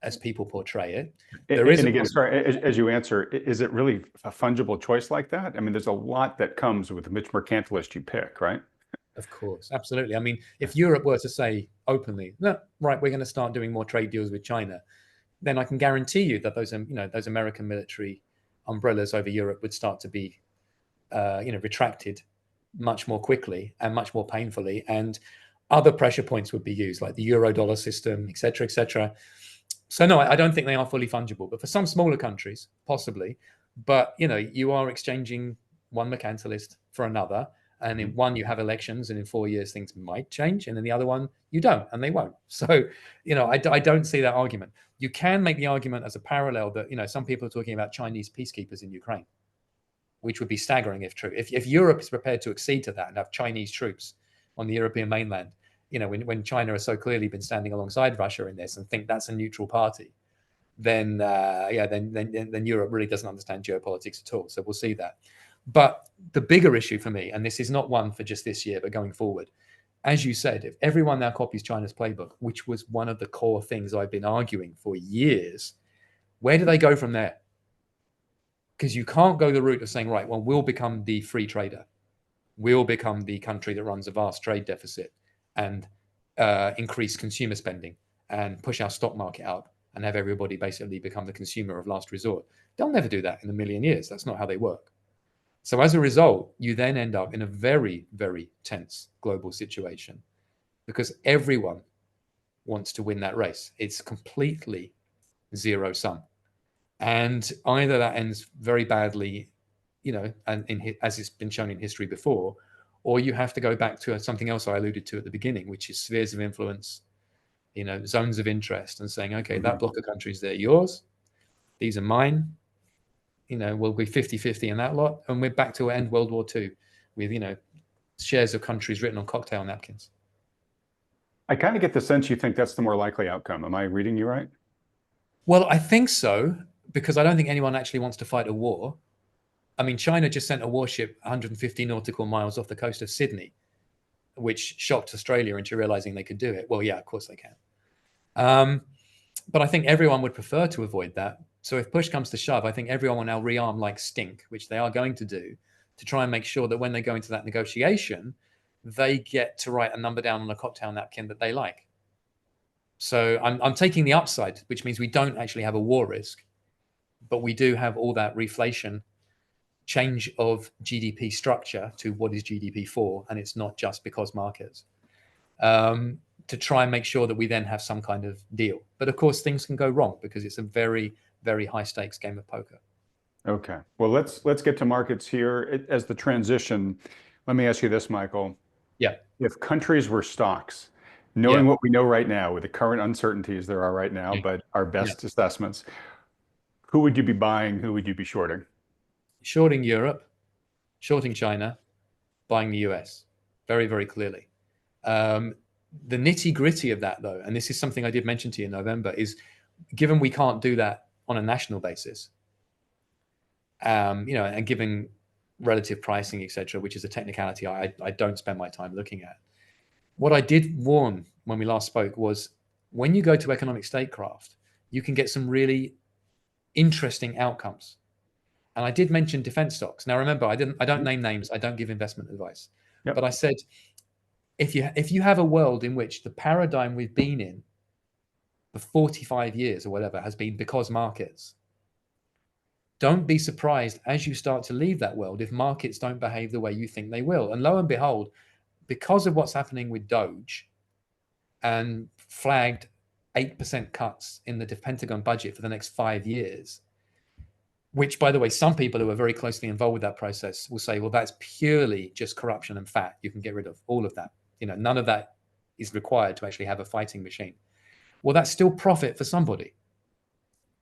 as people portray it. There is And again, sorry, as you answer, is it really a fungible choice like that? I mean, there's a lot that comes with which mercantilist you pick, right? Of course, absolutely. I mean, if Europe were to say openly, no, right, we're going to start doing more trade deals with China, then I can guarantee you that those American military umbrellas over Europe would start to be, retracted much more quickly and much more painfully, and other pressure points would be used, like the euro dollar system, et cetera, et cetera. So no, I don't think they are fully fungible, but for some smaller countries, possibly. But you are exchanging one mercantilist for another, and in one you have elections, and in 4 years things might change, and in the other one you don't, and they won't. So I don't see that argument. You can make the argument as a parallel that some people are talking about Chinese peacekeepers in Ukraine, which would be staggering if true. If Europe is prepared to accede to that and have Chinese troops on the European mainland, when China has so clearly been standing alongside Russia in this and think that's a neutral party, then then Europe really doesn't understand geopolitics at all. So we'll see that. But the bigger issue for me, and this is not one for just this year, but going forward, as you said, if everyone now copies China's playbook, which was one of the core things I've been arguing for years, where do they go from there? Because you can't go the route of saying, right, well, we'll become the free trader. We'll become the country that runs a vast trade deficit and increase consumer spending and push our stock market up and have everybody basically become the consumer of last resort. They'll never do that in a million years. That's not how they work. So as a result, you then end up in a very, very tense global situation because everyone wants to win that race. It's completely zero sum. And either that ends very badly, and as it's been shown in history before, or you have to go back to something else I alluded to at the beginning, which is spheres of influence, zones of interest, and saying, okay, that block of countries, they're yours. These are mine. We'll be 50-50 in that lot. And we're back to end World War II with, shares of countries written on cocktail napkins. I kind of get the sense you think that's the more likely outcome. Am I reading you right? Well, I think so, because I don't think anyone actually wants to fight a war. I mean, China just sent a warship 150 nautical miles off the coast of Sydney, which shocked Australia into realizing they could do it. Well, yeah, of course they can. But I think everyone would prefer to avoid that. So if push comes to shove, I think everyone will now rearm like stink, which they are going to do, to try and make sure that when they go into that negotiation, they get to write a number down on a cocktail napkin that they like. So I'm taking the upside, which means we don't actually have a war risk, but we do have all that reflation, change of GDP structure to what is GDP for, and it's not just because markets, to try and make sure that we then have some kind of deal. But of course, things can go wrong because it's a very, very high stakes game of poker. Okay. Well, let's get to markets here. As the transition, let me ask you this, Michael. Yeah. If countries were stocks, knowing what we know right now with the current uncertainties there are right now, but our best assessments, Who would you be buying? Who would you be shorting? Shorting Europe, shorting China, buying the US, very, very clearly. The nitty gritty of that, though, and this is something I did mention to you in November, is given we can't do that on a national basis, and given relative pricing, etc., which is a technicality I don't spend my time looking at. What I did warn when we last spoke was when you go to economic statecraft, you can get some really interesting outcomes. And I did mention defense stocks. Now, remember, I don't name names. I don't give investment advice. Yep. But I said, if you have a world in which the paradigm we've been in for 45 years or whatever has been because markets, don't be surprised as you start to leave that world if markets don't behave the way you think they will. And lo and behold, because of what's happening with Doge and flagged 8% cuts in the Pentagon budget for the next 5 years, which, by the way, some people who are very closely involved with that process will say, well, that's purely just corruption and fat. You can get rid of all of that. None of that is required to actually have a fighting machine. Well, that's still profit for somebody.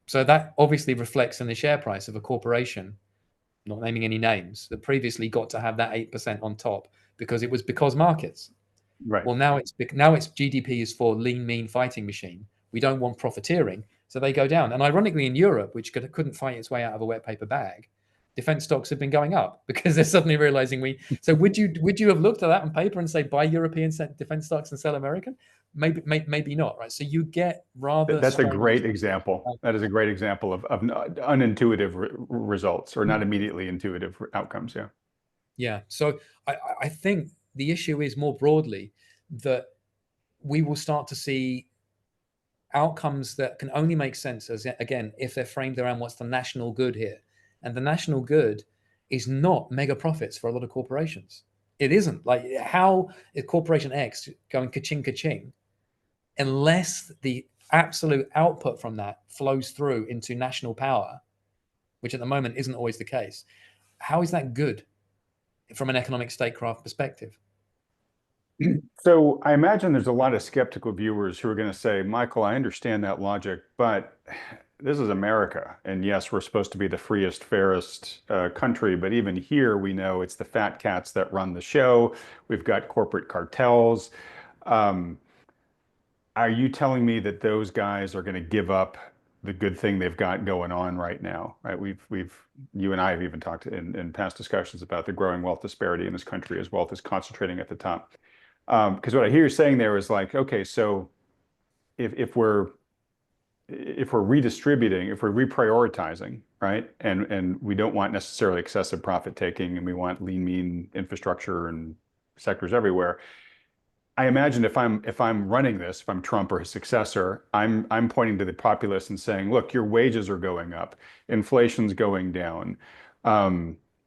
So that obviously reflects in the share price of a corporation, not naming any names, that previously got to have that 8% on top because it was because markets. Right. Well, now it's GDP is for lean, mean fighting machine. We don't want profiteering, so they go down. And ironically, in Europe, which couldn't fight its way out of a wet paper bag, defense stocks have been going up because they're suddenly realizing So would you have looked at that on paper and say buy European defense stocks and sell American? Maybe not, right? So you get rather. That's a great example. That is a great example of unintuitive results or not immediately intuitive outcomes. Yeah. Yeah. So I think the issue is more broadly that we will start to see outcomes that can only make sense if they're framed around what's the national good here. And the national good is not mega profits for a lot of corporations. It isn't. Like, how is corporation X going ka-ching, unless the absolute output from that flows through into national power, which at the moment isn't always the case. How is that good from an economic statecraft perspective? So I imagine there's a lot of skeptical viewers who are going to say, Michael, I understand that logic, but this is America. And yes, we're supposed to be the freest, fairest country. But even here, we know it's the fat cats that run the show. We've got corporate cartels. Are you telling me that those guys are going to give up the good thing they've got going on right now? Right? You and I have even talked in past discussions about the growing wealth disparity in this country as wealth is concentrating at the top. Because what I hear you saying there is like, okay, so if we're redistributing, if we're reprioritizing, right, and we don't want necessarily excessive profit taking, and we want lean, mean infrastructure and sectors everywhere. I imagine if I'm running this, if I'm Trump or his successor, I'm pointing to the populace and saying, look, your wages are going up, inflation's going down,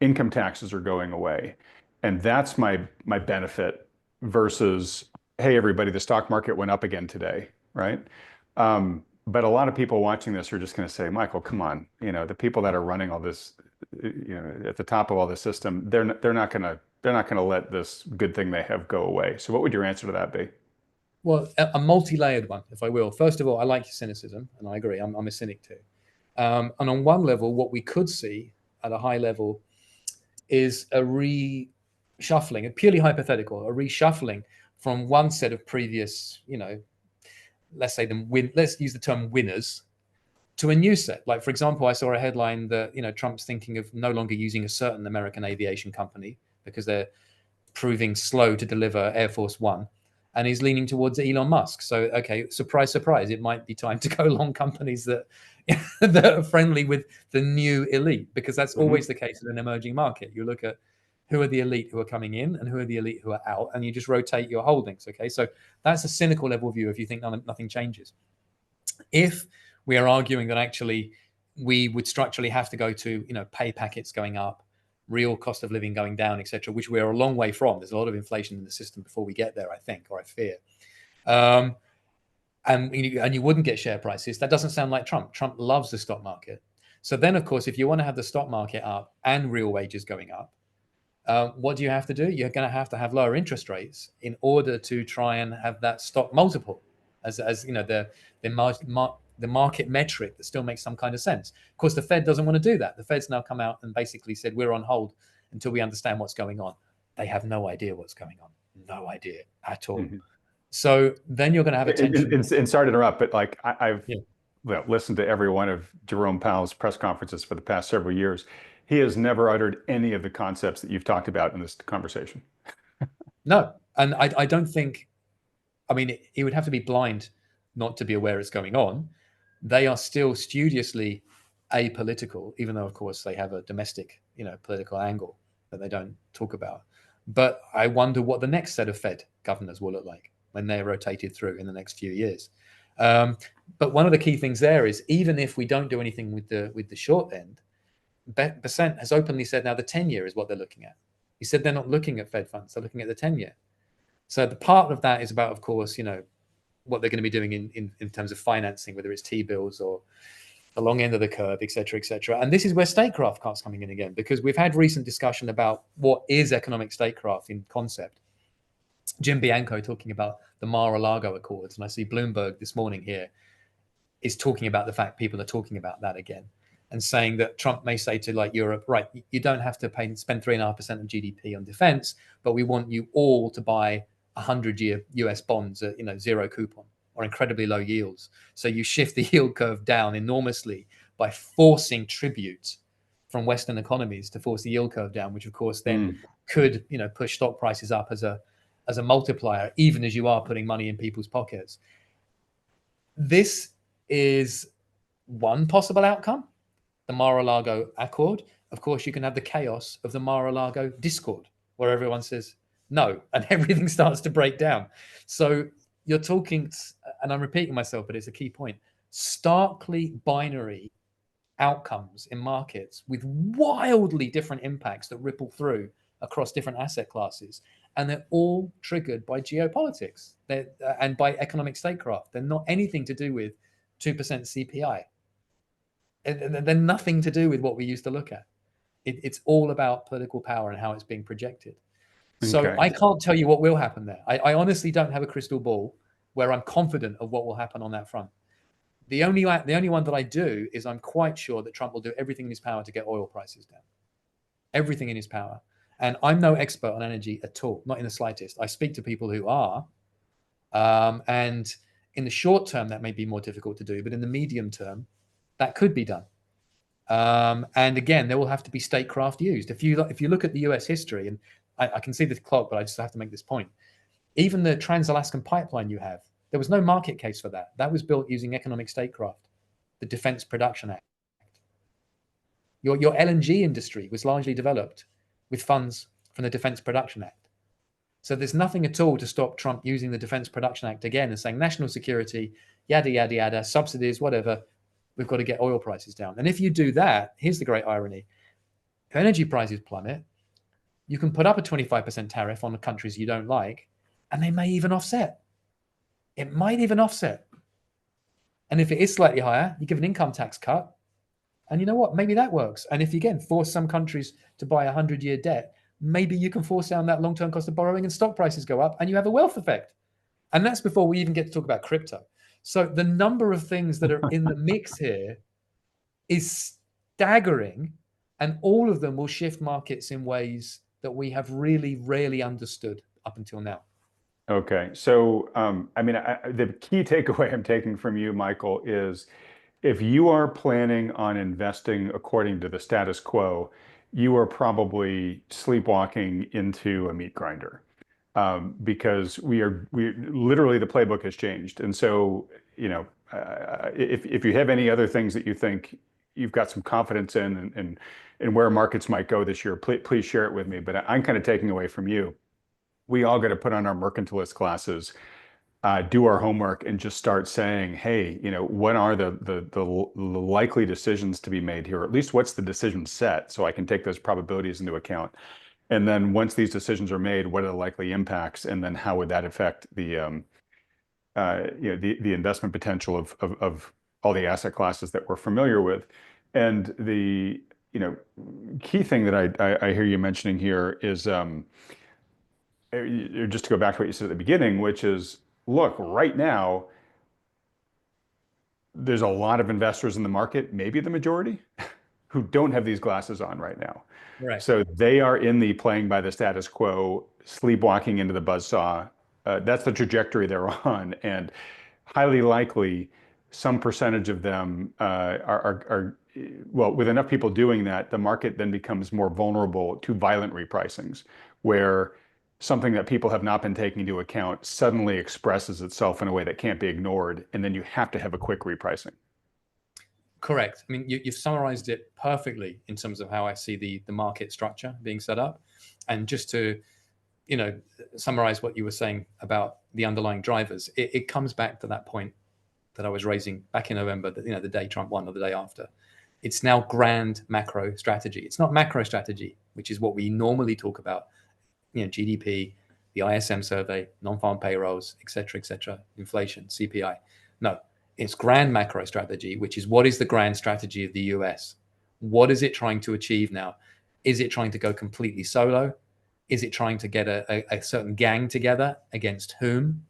income taxes are going away, and that's my benefit. Versus, hey, everybody, the stock market went up again today, right? But a lot of people watching this are just going to say, Michael, come on, the people that are running all this, at the top of all this system, they're not going to let this good thing they have go away. So what would your answer to that be? Well, a multi-layered one, if I will. First of all, I like your cynicism, and I agree. I'm a cynic too. And on one level, what we could see at a high level is a reshuffling, a purely hypothetical, a reshuffling from one set of previous, let's use the term winners, to a new set. Like, for example, I saw a headline that, Trump's thinking of no longer using a certain American aviation company because they're proving slow to deliver Air Force One. And he's leaning towards Elon Musk. So, okay, surprise, surprise, it might be time to go long companies that that are friendly with the new elite, because that's always the case in an emerging market. You look at who are the elite who are coming in and who are the elite who are out, and you just rotate your holdings. Okay, so that's a cynical level view if you think nothing changes. If we are arguing that actually we would structurally have to go to pay packets going up, real cost of living going down, etc., which we are a long way from. There's a lot of inflation in the system before we get there, I think, or I fear. And you wouldn't get share prices. That doesn't sound like Trump. Trump loves the stock market. So then, of course, if you want to have the stock market up and real wages going up, what do you have to do? You're going to have lower interest rates in order to try and have that stock multiple, as the the market metric that still makes some kind of sense. Of course, the Fed doesn't want to do that. The Fed's now come out and basically said we're on hold until we understand what's going on. They have no idea what's going on, no idea at all. Mm-hmm. So then you're going to have a tension. And sorry to interrupt, but like I've listened to every one of Jerome Powell's press conferences for the past several years. He has never uttered any of the concepts that you've talked about in this conversation. No, and I don't think, I mean, he would have to be blind not to be aware it's going on. They are still studiously apolitical, even though, of course, they have a domestic, political angle that they don't talk about. But I wonder what the next set of Fed governors will look like when they're rotated through in the next few years. But one of the key things there is, even if we don't do anything with the short end, Besant has openly said now the 10-year is what they're looking at. He said they're not looking at Fed funds, they're looking at the 10-year. So the part of that is about, of course, what they're going to be doing in terms of financing, whether it's T-bills or the long end of the curve, et cetera, et cetera. And this is where statecraft starts coming in again, because we've had recent discussion about what is economic statecraft in concept. Jim Bianco talking about the Mar-a-Lago Accords, and I see Bloomberg this morning here is talking about the fact people are talking about that again, and saying that Trump may say to like Europe, right, you don't have to spend 3.5% of GDP on defense, but we want you all to buy 100-year US bonds at zero coupon or incredibly low yields. So you shift the yield curve down enormously by forcing tribute from Western economies to force the yield curve down, which of course then could push stock prices up as a multiplier, even as you are putting money in people's pockets. This is one possible outcome, the Mar-a-Lago Accord. Of course, you can have the chaos of the Mar-a-Lago Discord, where everyone says no, and everything starts to break down. So you're talking, and I'm repeating myself, but it's a key point, starkly binary outcomes in markets with wildly different impacts that ripple through across different asset classes. And they're all triggered by geopolitics and by economic statecraft. They're not anything to do with 2% CPI. They're nothing to do with what we used to look at. It's all about political power and how it's being projected. So I can't tell you what will happen there. I honestly don't have a crystal ball where I'm confident of what will happen on that front. The only one that I do is I'm quite sure that Trump will do everything in his power to get oil prices down. Everything in his power. And I'm no expert on energy at all, not in the slightest. I speak to people who are. And in the short term, that may be more difficult to do. But in the medium term, that could be done. And again, there will have to be statecraft used. If you look at the US history, and I can see the clock, but I just have to make this point. Even the Trans-Alaskan pipeline you have, there was no market case for that. That was built using economic statecraft, the Defense Production Act. Your LNG industry was largely developed with funds from the Defense Production Act. So there's nothing at all to stop Trump using the Defense Production Act again and saying national security, yada, yada, yada, subsidies, whatever. We've got to get oil prices down. And if you do that, here's the great irony. If energy prices plummet, you can put up a 25% tariff on the countries you don't like, and they may even offset. It might even offset. And if it is slightly higher, you give an income tax cut. And you know what? Maybe that works. And if you, again, force some countries to buy 100-year debt, maybe you can force down that long-term cost of borrowing and stock prices go up and you have a wealth effect. And that's before we even get to talk about crypto. So the number of things that are in the mix here is staggering, and all of them will shift markets in ways that we have really rarely understood up until now. Okay. So, the key takeaway I'm taking from you, Michael, is if you are planning on investing according to the status quo, you are probably sleepwalking into a meat grinder, because we literally, the playbook has changed. And so, if you have any other things that you think you've got some confidence in and where markets might go this year, please share it with me. But I'm kind of taking away from you, we all got to put on our mercantilist glasses, do our homework, and just start saying, hey, what are the likely decisions to be made here? Or at least what's the decision set, so I can take those probabilities into account. And then once these decisions are made, what are the likely impacts? And then how would that affect the investment potential of all the asset classes that we're familiar with? And the key thing that I hear you mentioning here is, just to go back to what you said at the beginning, which is, look, right now, there's a lot of investors in the market, maybe the majority, who don't have these glasses on right now. Right. So they are in the playing by the status quo, sleepwalking into the buzzsaw. That's the trajectory they're on, and highly likely some percentage of them are well, with enough people doing that, the market then becomes more vulnerable to violent repricings, where something that people have not been taking into account suddenly expresses itself in a way that can't be ignored, and then you have to have a quick repricing. Correct. I mean, you've summarized it perfectly in terms of how I see the market structure being set up. And just to, summarize what you were saying about the underlying drivers, it comes back to that point that I was raising back in November, that, the day Trump won or the day after. It's now grand macro strategy. It's not macro strategy, which is what we normally talk about, GDP, the ISM survey, non-farm payrolls, et cetera, inflation, CPI. No, it's grand macro strategy, which is what is the grand strategy of the US? What is it trying to achieve now? Is it trying to go completely solo? Is it trying to get a certain gang together? Against whom?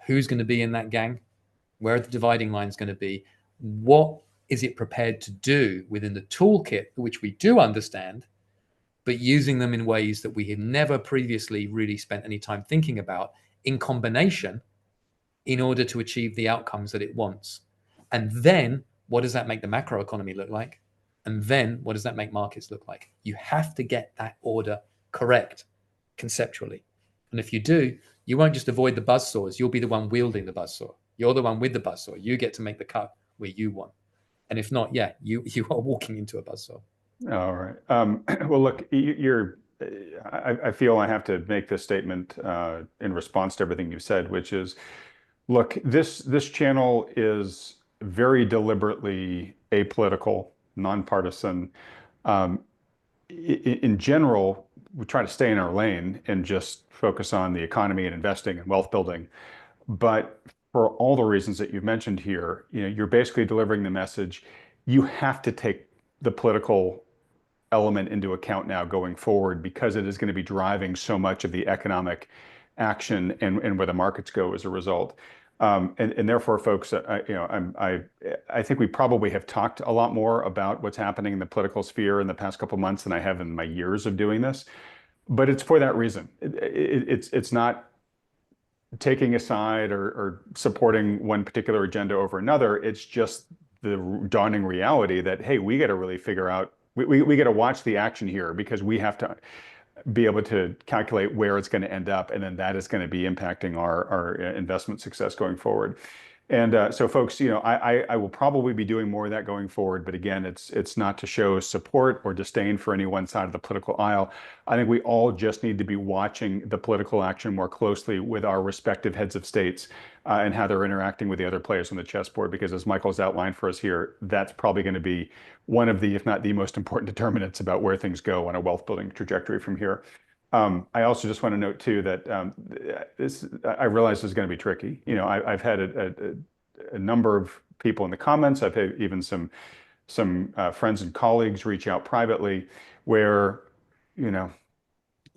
Who's going to be in that gang? Where are the dividing lines going to be? What is it prepared to do within the toolkit, which we do understand, but using them in ways that we had never previously really spent any time thinking about, in combination, in order to achieve the outcomes that it wants? And then what does that make the macroeconomy look like? And then what does that make markets look like? You have to get that order correct conceptually. And if you do, you won't just avoid the buzzsaws. You'll be the one wielding the buzzsaw. You're the one with the buzzsaw. You get to make the cut where you want. And if not, yeah, you are walking into a buzzsaw. All right. Well, look, I feel I have to make this statement in response to everything you've said, which is, look, this channel is very deliberately apolitical, nonpartisan. In general, we try to stay in our lane and just focus on the economy and investing and wealth building. But for all the reasons that you've mentioned here, you're basically delivering the message. You have to take the political element into account now going forward, because it is going to be driving so much of the economic action and where the markets go as a result. And therefore, folks, I think we probably have talked a lot more about what's happening in the political sphere in the past couple of months than I have in my years of doing this. But it's for that reason. It's not taking a side or supporting one particular agenda over another. It's just the dawning reality that, hey, we got to really figure out, we got to watch the action here, because we have to be able to calculate where it's going to end up, and then that is going to be impacting our investment success going forward. And so, folks, I will probably be doing more of that going forward. But again, it's not to show support or disdain for any one side of the political aisle. I think we all just need to be watching the political action more closely with our respective heads of states and how they're interacting with the other players on the chessboard. Because as Michael's outlined for us here, that's probably going to be one of the, if not the most important determinants about where things go on a wealth building trajectory from here. I also just want to note too that I realize this is going to be tricky. I've had a number of people in the comments. I've had even some friends and colleagues reach out privately, where, at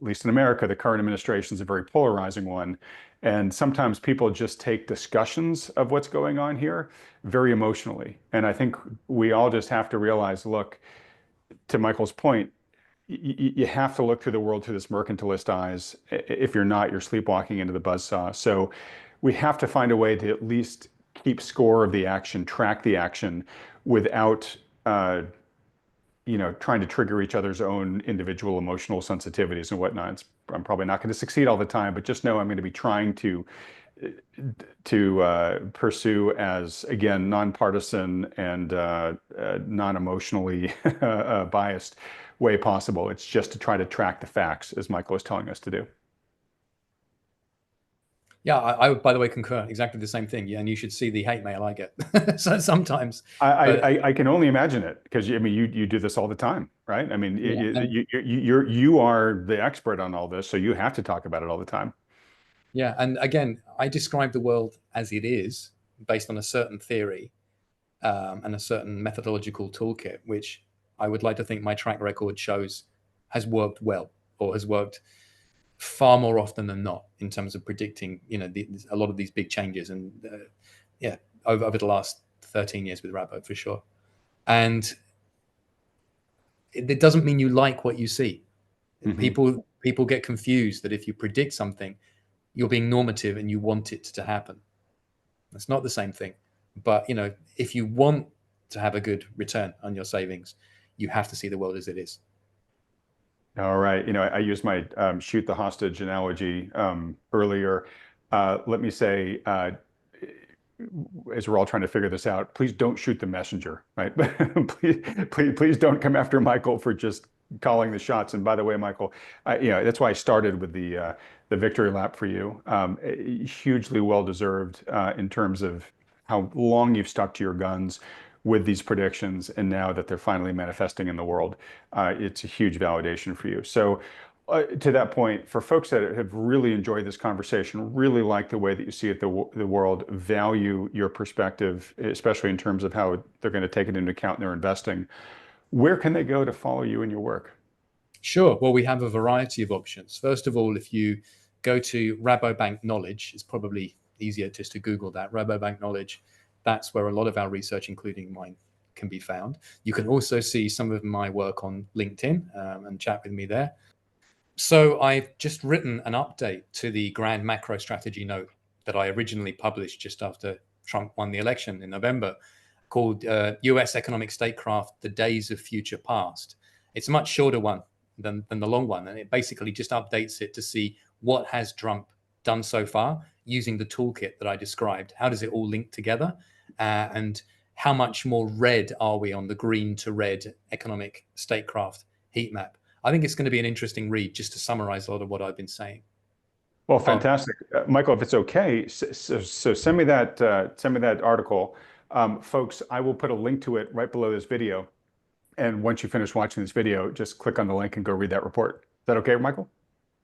least in America, the current administration is a very polarizing one. And sometimes people just take discussions of what's going on here very emotionally. And I think we all just have to realize, look, to Michael's point, you have to look through the world through this mercantilist eyes. If you're not, you're sleepwalking into the buzzsaw. So we have to find a way to at least keep score of the action, track the action, without trying to trigger each other's own individual emotional sensitivities and whatnot. I'm probably not going to succeed all the time, but just know I'm going to be trying to pursue as, again, nonpartisan and non-emotionally biased way possible. It's just to try to track the facts, as Michael is telling us to do. Yeah, I would, by the way, concur exactly the same thing. Yeah, and you should see the hate mail I get so sometimes. I can only imagine it, because you do this all the time, right? I mean, you are the expert on all this, so you have to talk about it all the time. Yeah, and again, I describe the world as it is, based on a certain theory and a certain methodological toolkit, which I would like to think my track record shows has worked well, or has worked far more often than not in terms of predicting, a lot of these big changes. And over the last 13 years with Rabo for sure. And it doesn't mean you like what you see. People get confused that if you predict something, you're being normative and you want it to happen. That's not the same thing. But if you want to have a good return on your savings, you have to see the world as it is. All right. I used my shoot the hostage analogy earlier. Let me say, as we're all trying to figure this out, please don't shoot the messenger, right? please don't come after Michael for just calling the shots. And by the way, Michael, that's why I started with the victory lap for you. Hugely well deserved in terms of how long you've stuck to your guns with these predictions, and now that they're finally manifesting in the world, it's a huge validation for you. So to that point, for folks that have really enjoyed this conversation, really like the way that you see it, the world, value your perspective, especially in terms of how they're going to take it into account in their investing, where can they go to follow you in your work? Sure. Well, we have a variety of options. First of all, if you go to Rabobank Knowledge, it's probably easier just to Google that, Rabobank Knowledge. That's where a lot of our research, including mine, can be found. You can also see some of my work on LinkedIn and chat with me there. So I've just written an update to the grand macro strategy note that I originally published just after Trump won the election in November, called US Economic Statecraft, The Days of Future Past. It's a much shorter one than the long one, and it basically just updates it to see what has Trump done so far using the toolkit that I described. How does it all link together? And how much more red are we on the green to red economic statecraft heat map? I think it's going to be an interesting read, just to summarize a lot of what I've been saying. Well, fantastic, Michael. If it's okay, so send me that article, folks. I will put a link to it right below this video, and once you finish watching this video, just click on the link and go read that report. Is that okay, Michael?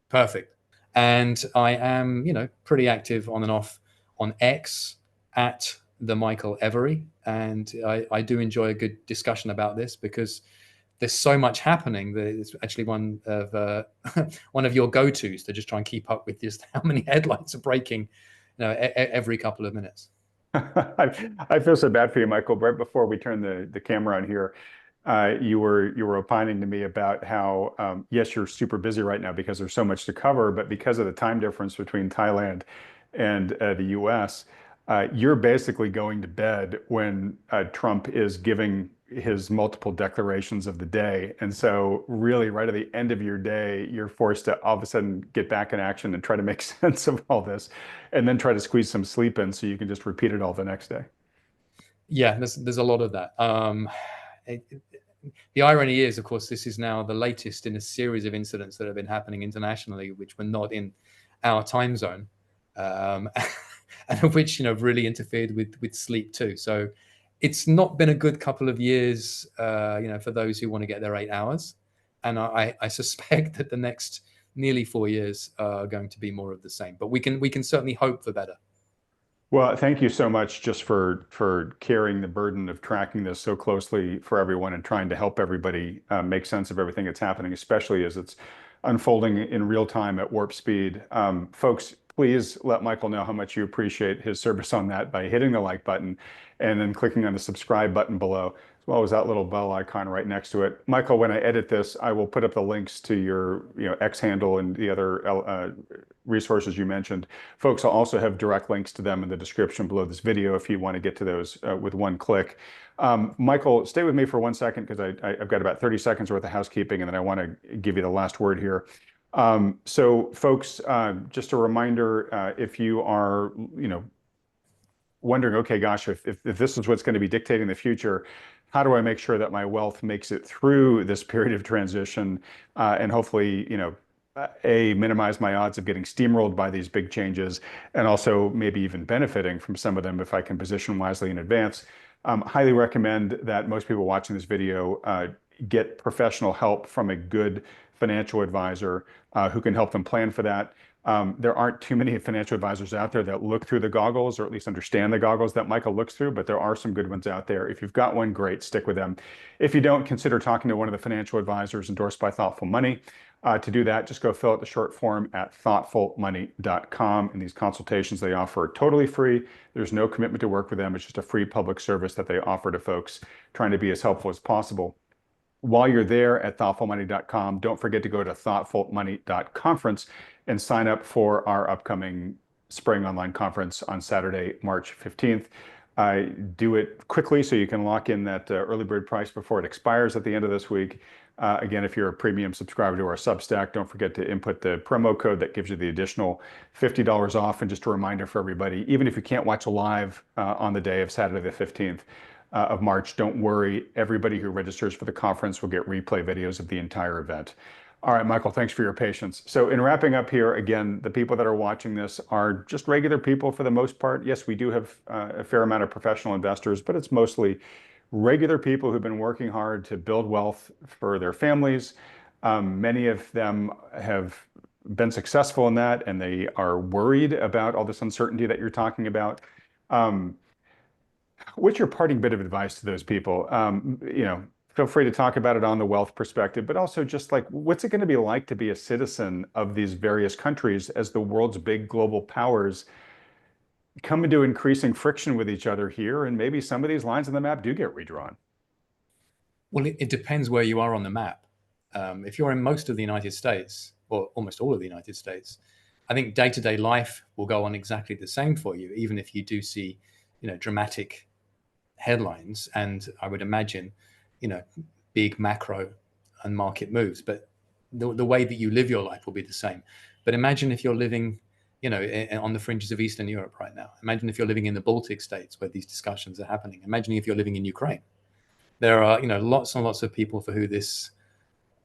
Perfect. And I am, pretty active on and off on X at the Michael Every, and I do enjoy a good discussion about this because there's so much happening that it's actually one of your go-tos to just try and keep up with just how many headlines are breaking, every couple of minutes. I feel so bad for you, Michael. Right before we turn the camera on here, you were opining to me about how yes, you're super busy right now because there's so much to cover, but because of the time difference between Thailand and the U.S., you're basically going to bed when Trump is giving his multiple declarations of the day. And so really right at the end of your day, you're forced to all of a sudden get back in action and try to make sense of all this, and then try to squeeze some sleep in so you can just repeat it all the next day. Yeah, there's a lot of that. The irony is, of course, this is now the latest in a series of incidents that have been happening internationally, which were not in our time zone, and of which really interfered with sleep too. So it's not been a good couple of years, for those who want to get their 8 hours, and I suspect that the next nearly 4 years are going to be more of the same. But we can certainly hope for better. Well, thank you so much just for carrying the burden of tracking this so closely for everyone and trying to help everybody make sense of everything that's happening, especially as it's unfolding in real time at warp speed. Folks, please let Michael know how much you appreciate his service on that by hitting the like button and then clicking on the subscribe button below, as well as that little bell icon right next to it. Michael, when I edit this, I will put up the links to your X handle and the other resources you mentioned. Folks, I'll also have direct links to them in the description below this video if you want to get to those with one click. Michael, stay with me for 1 second because I've got about 30 seconds worth of housekeeping, and then I want to give you the last word here. So folks, just a reminder, if you are, wondering, okay, gosh, if this is what's going to be dictating the future, how do I make sure that my wealth makes it through this period of transition and hopefully, minimize my odds of getting steamrolled by these big changes, and also maybe even benefiting from some of them if I can position wisely in advance. Highly recommend that most people watching this video get professional help from a good financial advisor who can help them plan for that. There aren't too many financial advisors out there that look through the goggles, or at least understand the goggles that Michael looks through, but there are some good ones out there. If you've got one, great, stick with them. If you don't, consider talking to one of the financial advisors endorsed by Thoughtful Money. To do that, just go fill out the short form at thoughtfulmoney.com. And these consultations they offer are totally free. There's no commitment to work with them. It's just a free public service that they offer to folks trying to be as helpful as possible. While you're there at thoughtfulmoney.com, don't forget to go to thoughtfulmoney.conference and sign up for our upcoming spring online conference on Saturday, March 15th. Do it quickly so you can lock in that early bird price before it expires at the end of this week. Again, if you're a premium subscriber to our Substack, don't forget to input the promo code that gives you the additional $50 off. And just a reminder for everybody, even if you can't watch live on the day of Saturday the 15th of March, don't worry. Everybody who registers for the conference will get replay videos of the entire event. All right, Michael, thanks for your patience. So in wrapping up here, again, the people that are watching this are just regular people for the most part. Yes, we do have a fair amount of professional investors, but it's mostly regular people who've been working hard to build wealth for their families. Many of them have been successful in that, and they are worried about all this uncertainty that you're talking about. What's your parting bit of advice to those people? Feel free to talk about it on the wealth perspective, but also just like, what's it going to be like to be a citizen of these various countries as the world's big global powers come into increasing friction with each other here, and maybe some of these lines on the map do get redrawn? Well, it depends where you are on the map. If you're in most of the United States, or almost all of the United States, I think day-to-day life will go on exactly the same for you, even if you do see, dramatic headlines. And I would imagine, big macro and market moves, but the way that you live your life will be the same. But imagine if you're living, on the fringes of Eastern Europe right now. Imagine if you're living in the Baltic states where these discussions are happening. Imagine if you're living in Ukraine. There are, lots and lots of people for who this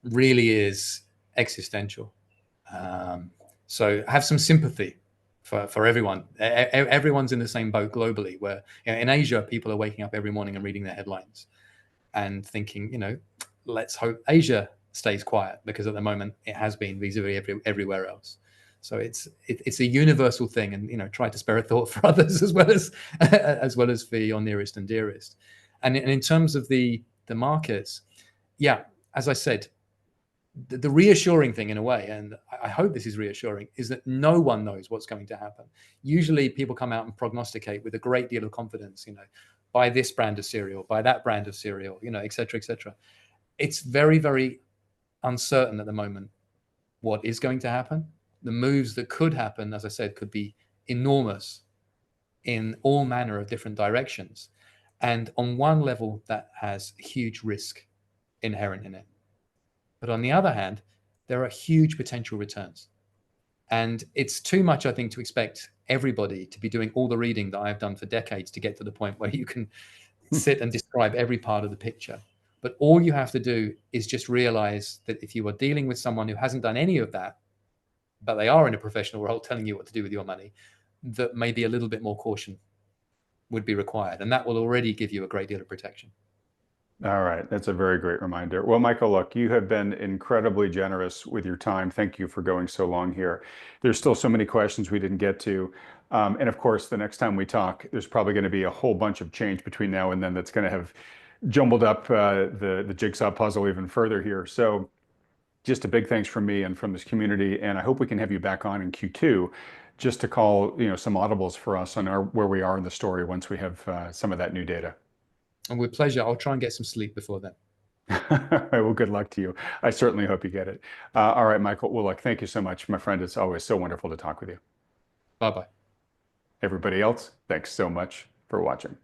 really is existential. So have some sympathy for everyone. Everyone's in the same boat globally, where in Asia, people are waking up every morning and reading their headlines and thinking, let's hope Asia stays quiet, because at the moment it has been vis-a-vis everywhere else. So it's a universal thing, and try to spare a thought for others as well as for your nearest and dearest. And in terms of the markets, yeah, as I said, the reassuring thing in a way, and I hope this is reassuring, is that no one knows what's going to happen. Usually people come out and prognosticate with a great deal of confidence, buy this brand of cereal, buy that brand of cereal, et cetera, et cetera. It's very, very uncertain at the moment what is going to happen. The moves that could happen, as I said, could be enormous in all manner of different directions. And on one level, that has huge risk inherent in it. But on the other hand, there are huge potential returns. And it's too much, I think, to expect everybody to be doing all the reading that I've done for decades to get to the point where you can sit and describe every part of the picture. But all you have to do is just realize that if you are dealing with someone who hasn't done any of that, but they are in a professional role telling you what to do with your money, that maybe a little bit more caution would be required. And that will already give you a great deal of protection. All right. That's a very great reminder. Well, Michael, look, you have been incredibly generous with your time. Thank you for going so long here. There's still so many questions we didn't get to. And of course, the next time we talk, there's probably going to be a whole bunch of change between now and then that's going to have jumbled up the jigsaw puzzle even further here. So just a big thanks from me and from this community. And I hope we can have you back on in Q2 just to call some audibles for us on where we are in the story once we have some of that new data. And with pleasure, I'll try and get some sleep before then. All right, well, good luck to you. I certainly hope you get it. All right, Michael. Well, look, thank you so much, my friend. It's always so wonderful to talk with you. Bye-bye. Everybody else, thanks so much for watching.